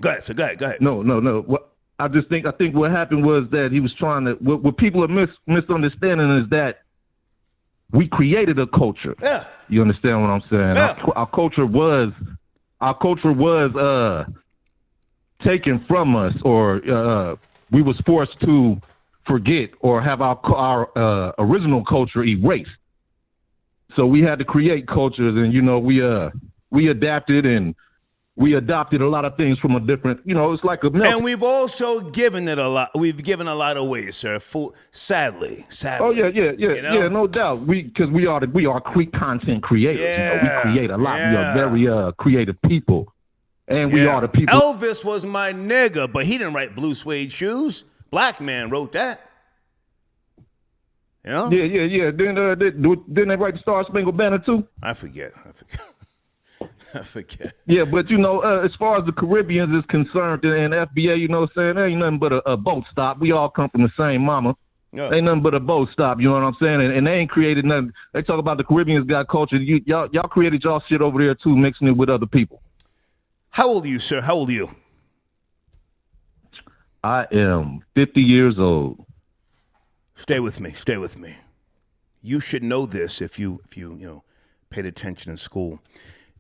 Go ahead, sir. Go ahead. No. I think what happened was that he was trying to. What people are misunderstanding is that we created a culture. Yeah. You understand what I'm saying? Yeah. Our culture was taken from us, or we was forced to forget or have our original culture erased. So we had to create cultures, and we adapted and we adopted a lot of things from a different. It's like a milk. And we've also given it a lot. We've given a lot away, sir. Sadly. Oh yeah, no doubt. Because we are content creators. Yeah. We create a lot. Yeah. We are very creative people, and we are the people. Elvis was my nigga, but he didn't write Blue Suede Shoes. Black man wrote that. Yeah. Didn't they write the Star Spangled Banner too? I forget. Yeah, but as far as the Caribbeans is concerned, and FBA, there ain't nothing but a boat stop. We all come from the same mama. Yeah. Ain't nothing but a boat stop. You know what I'm saying? And they ain't created nothing. They talk about the Caribbeans got culture. Y'all created y'all shit over there too, mixing it with other people. How old are you, sir? How old are you? I am 50 years old. Stay with me. You should know this if you paid attention in school.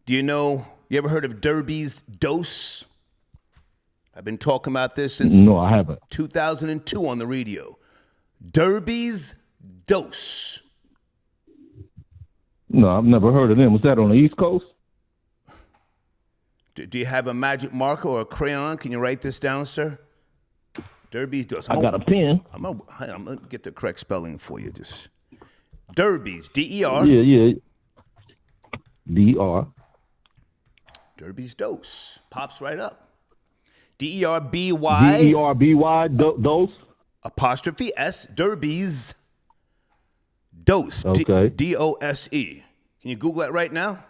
Do you ever heard of Derby's dose? I've been talking about this since No, I haven't. 2002 on the radio. Derby's dose. No, I've never heard of them. Was that on the East Coast? Do you have a magic marker or a crayon? Can you write this down, sir? Derby's dose. I got a pen. I'm gonna get the correct spelling for you. Just Derby's, D-E-R. Yeah. D-R. Derby's dose. Pops right up. D-E-R-B-Y. D-E-R-B-Y, dose. Apostrophe S, Derby's dose. Okay. D-O-S-E. Can you Google that right now?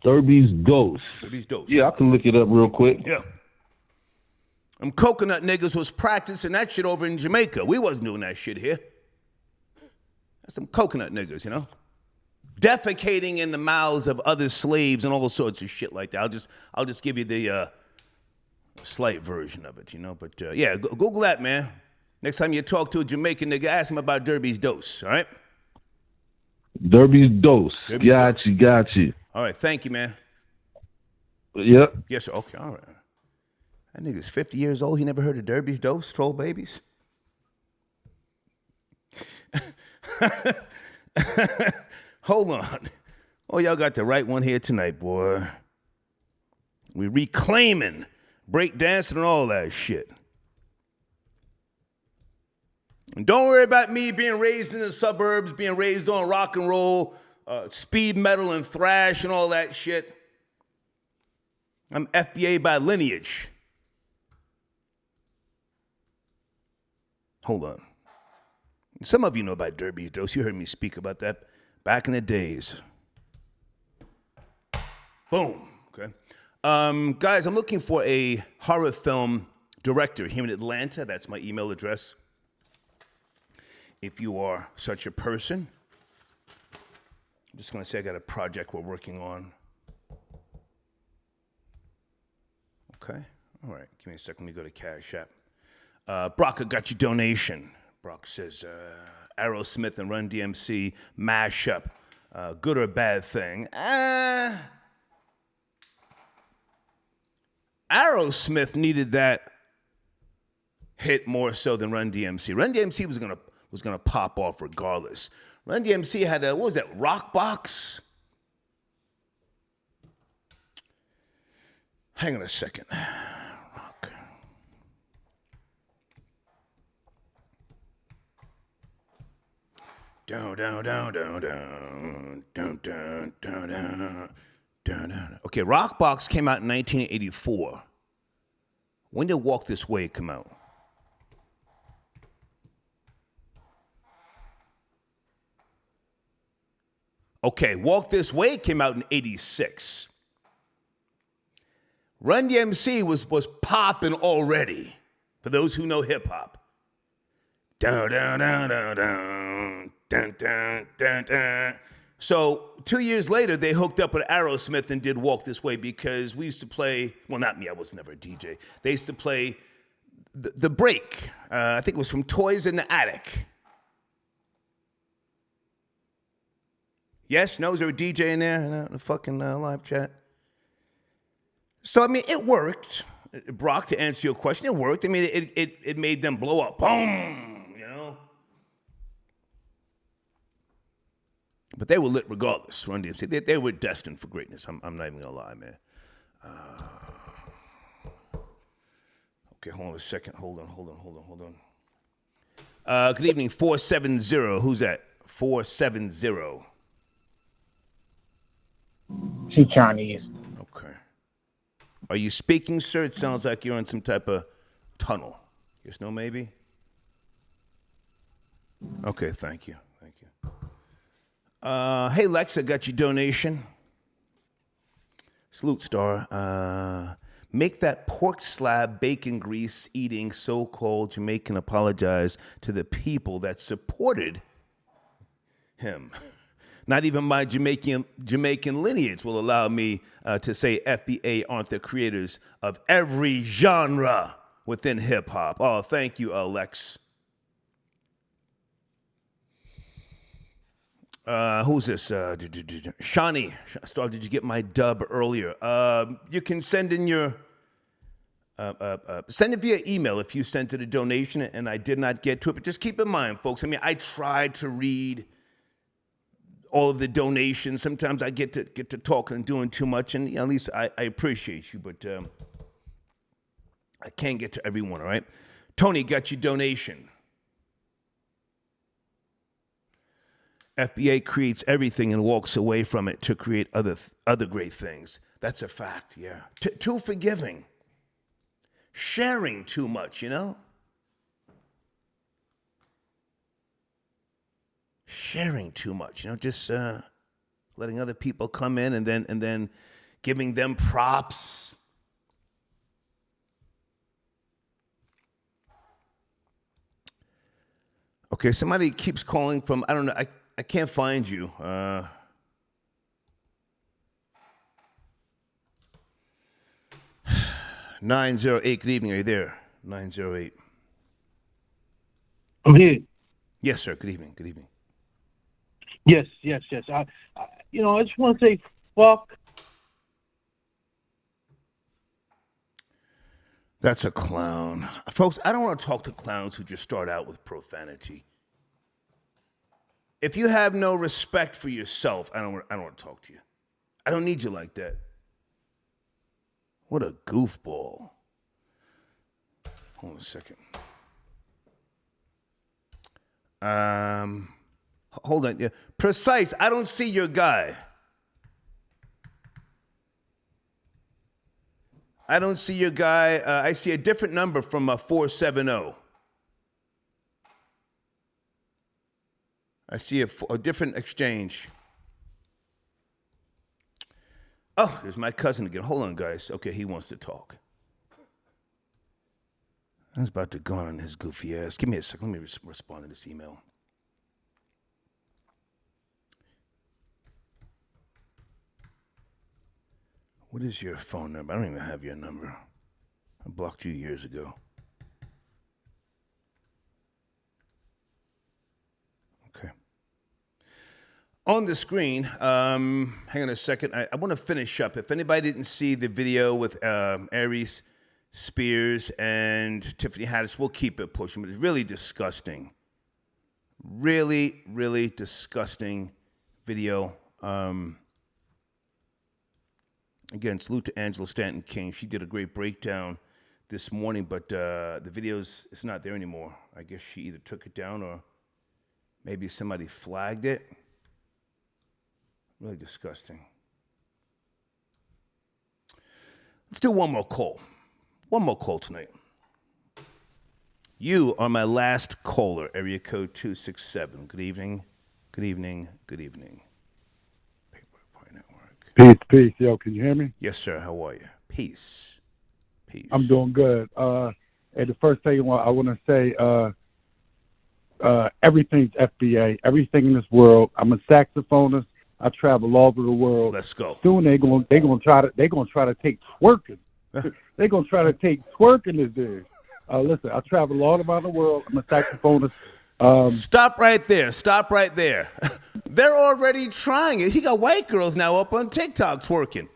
Derby's dose. Derby's dose. Yeah, I can look it up real quick. Yeah. Them coconut niggas was practicing that shit over in Jamaica. We wasn't doing that shit here. That's some coconut niggas, defecating in the mouths of other slaves and all sorts of shit like that. I'll just give you the slight version of it, But Google that, man. Next time you talk to a Jamaican nigga, ask him about Derby's dose. All right. Derby's dose. Got you. All right, thank you, man. Yep. Yes, sir. Okay, all right. That nigga's 50 years old. He never heard of Derby's dose, troll babies. Hold on. Oh, y'all got the right one here tonight, boy. We reclaiming breakdancing and all that shit. And don't worry about me being raised in the suburbs, being raised on rock and roll, speed metal and thrash and all that shit. I'm FBA by lineage. Hold on. Some of you know about Derby's dose. You heard me speak about that back in the days. Boom. Okay. Guys, I'm looking for a horror film director here in Atlanta. That's my email address. If you are such a person, I'm just going to say I got a project we're working on. Okay. All right. Give me a second. Let me go to Cash App. Brock, I got your donation. Brock says, Aerosmith and Run DMC mashup. Good or bad thing? Aerosmith needed that hit more so than Run DMC. Run DMC was gonna pop off regardless. Run DMC had what was that, Rock Box? Hang on a second. Rock. Down, down, down, down, down, down, down, down, down, down, down. Okay, Rock Box came out in 1984. When did Walk This Way come out? Okay, Walk This Way came out in 86. Run DMC was popping already, for those who know hip-hop. Down, down, down, down, down, down, down, down, down. So 2 years later, they hooked up with Aerosmith and did Walk This Way because we used to play, well, not me, I was never a DJ. They used to play The Break. I think it was from Toys in the Attic. Yes? No? Is there a DJ in there in the fucking live chat? So, I mean, it worked. Brock, to answer your question, it worked. I mean, it made them blow up. Boom! You know? But they were lit regardless, Run DMC. They were destined for greatness. I'm not even going to lie, man. Okay, hold on a second. Hold on. Good evening, 470. Who's that? 470. She Chinese. Okay. Are you speaking, sir? It sounds like you're in some type of tunnel. Yes, no, maybe? Okay, thank you. Hey, Lex, I got your donation. Salute, Star. Make that pork slab bacon grease eating so-called Jamaican apologize to the people that supported him. Not even my Jamaican lineage will allow me to say FBA aren't the creators of every genre within hip-hop. Oh, thank you, Lex. Who's this? Shawnee. Star, did you get my dub earlier? You can send in your send it via email if you sent it a donation and I did not get to it. But just keep in mind, folks. I mean, I tried to read all of the donations. Sometimes I get to talking and doing too much, and at least I appreciate you, but I can't get to everyone. All right, Tony got your donation. FBA creates everything and walks away from it to create other great things. That's a fact, yeah. Too forgiving. Sharing too much, you know? Sharing too much, you know, just letting other people come in and then giving them props. Okay, somebody keeps calling from, I don't know, I can't find you. 908, good evening. Are you there? 908. I'm here. Yes, sir. Good evening. Good evening. Yes. I just want to say fuck. That's a clown. Folks, I don't want to talk to clowns who just start out with profanity. If you have no respect for yourself, I don't want to talk to you. I don't need you like that. What a goofball. Hold on a second. Hold on. Yeah. Precise, I don't see your guy. I don't see your guy. I see a different number from 470. I see a different exchange. Oh, there's my cousin again. Hold on, guys. Okay, he wants to talk. I was about to go on his goofy ass. Give me a second. Let me respond to this email. What is your phone number? I don't even have your number. I blocked you years ago. Okay. On the screen, hang on a second. I want to finish up. If anybody didn't see the video with Aries Spears and Tiffany Haddish, we'll keep it pushing. But it's really disgusting. Really, really disgusting video. Again, salute to Angela Stanton King. She did a great breakdown this morning, but the video's it's not there anymore. I guess she either took it down or maybe somebody flagged it. Really disgusting. Let's do one more call. One more call tonight. You are my last caller, area code 267. Good evening. Good evening. Good evening. Peace. Yo, can you hear me? Yes, sir. How are you? Peace. I'm doing good. And the first thing I want to say, everything's FBA. Everything in this world. I'm a saxophonist. I travel all over the world. Let's go. Soon they're gonna try to take twerking. They're gonna try to take twerking this day. Listen, I travel all around the world. I'm a saxophonist. Stop right there. Stop right there. They're already trying it. He got white girls now up on TikTok twerking.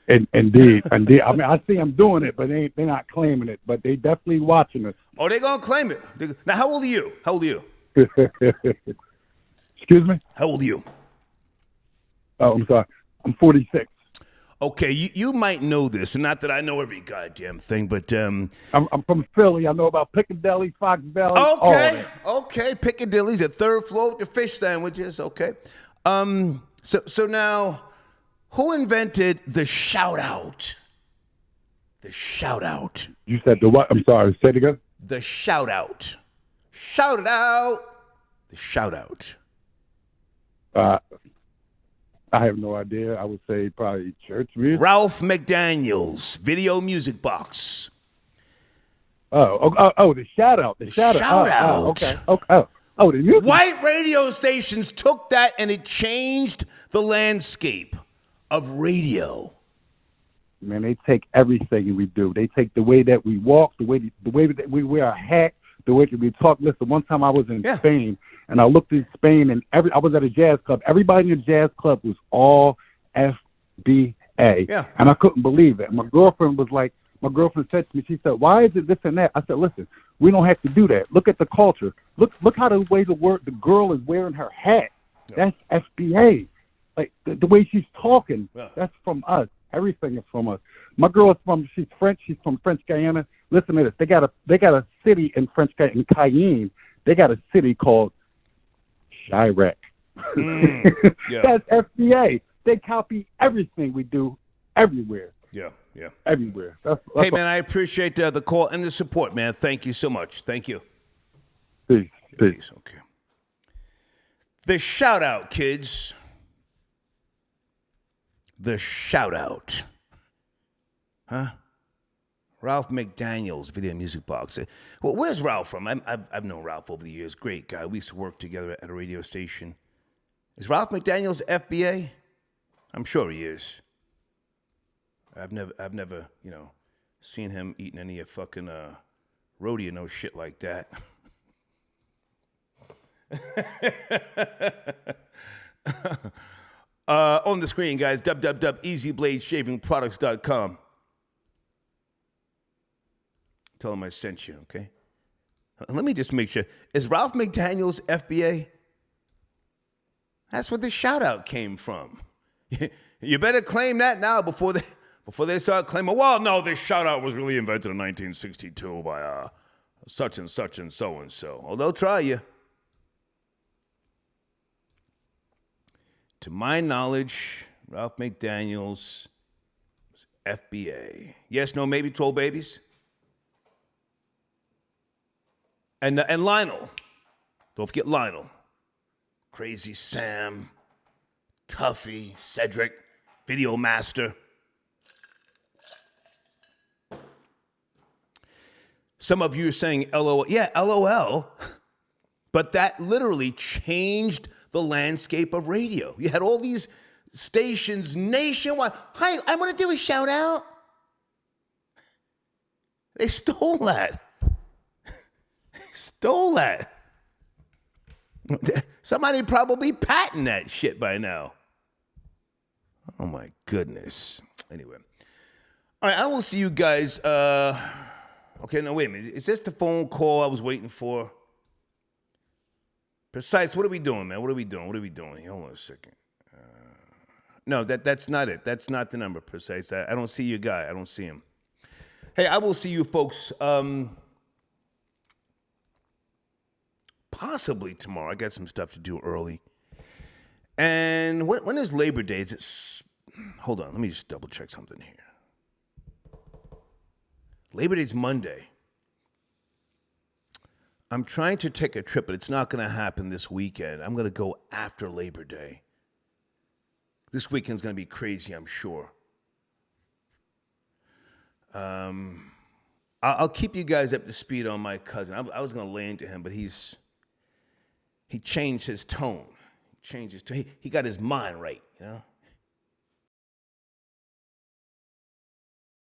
Indeed. I mean, I see them doing it, but they're not claiming it. But they definitely watching us. Oh, they're gonna claim it. Now, how old are you? How old are you? Excuse me? How old are you? Oh, I'm sorry. I'm 46. Okay, you might know this, and not that I know every goddamn thing, but I'm from Philly. I know about Piccadilly, Fox Valley. Okay, Piccadilly's at third floor with the fish sandwiches. Okay, so now, who invented the shout out? The shout out. You said the what? I'm sorry. Say it again. The shout out. Shout it out. The shout out. I have no idea. I would say probably church music. Ralph McDaniels, Video Music Box. Oh, the shout out. The shout out. Okay. The music. White radio stations took that and it changed the landscape of radio. Man, they take everything we do. They take the way that we walk, the way that we wear a hat, the way that we talk. Listen, one time I was in Spain, And I looked at Spain, and I was at a jazz club. Everybody in the jazz club was all FBA. Yeah. And I couldn't believe it. My girlfriend said to me, she said, why is it this and that? I said, listen, we don't have to do that. Look at the culture. Look how the girl is wearing her hat. Yeah. That's FBA. Like the way she's talking, that's from us. Everything is from us. My girl is she's French. She's from French Guyana. Listen to this. They got a city in French Guyana, in Cayenne. They got a city called Chirac. That's FBA. They copy everything we do everywhere. Yeah. Everywhere. Hey, man, I appreciate the call and the support, man. Thank you so much. Thank you. Peace. Okay. The shout out, kids. The shout out. Huh? Ralph McDaniels, Video Music Box. Well, where's Ralph from? I've known Ralph over the years. Great guy. We used to work together at a radio station. Is Ralph McDaniels FBA? I'm sure he is. I've never, seen him eating any of fucking rodeo, no shit like that. On the screen, guys, www.easybladeshavingproducts.com. Tell him I sent you, okay? Let me just make sure. Is Ralph McDaniels FBA? That's where the shout-out came from. You better claim that now before they start claiming, well, no, this shout-out was really invented in 1962 by such and such and so-and-so. Oh, they'll try you. To my knowledge, Ralph McDaniels was FBA. Yes, no, maybe, troll babies? And Lionel. Don't forget Lionel. Crazy Sam, Tuffy, Cedric, Video Master. Some of you are saying LOL. Yeah, LOL. But that literally changed the landscape of radio. You had all these stations nationwide. Hi, I want to do a shout out. They stole that. Somebody probably patent that shit by now. Oh my goodness. Anyway. All right, I will see you guys. Okay, no, wait a minute. Is this the phone call I was waiting for? Precise, what are we doing, man? What are we doing? Hold on a second. No, that's not it. That's not the number, Precise. I don't see your guy. I don't see him. Hey, I will see you folks possibly tomorrow. I got some stuff to do early. And when is Labor Day? Hold on, let me just double check something here. Labor Day's Monday. I'm trying to take a trip, but it's not going to happen this weekend. I'm going to go after Labor Day. This weekend's going to be crazy, I'm sure. I'll keep you guys up to speed on my cousin. I was going to lay into him, but he changed his tone. He got his mind right,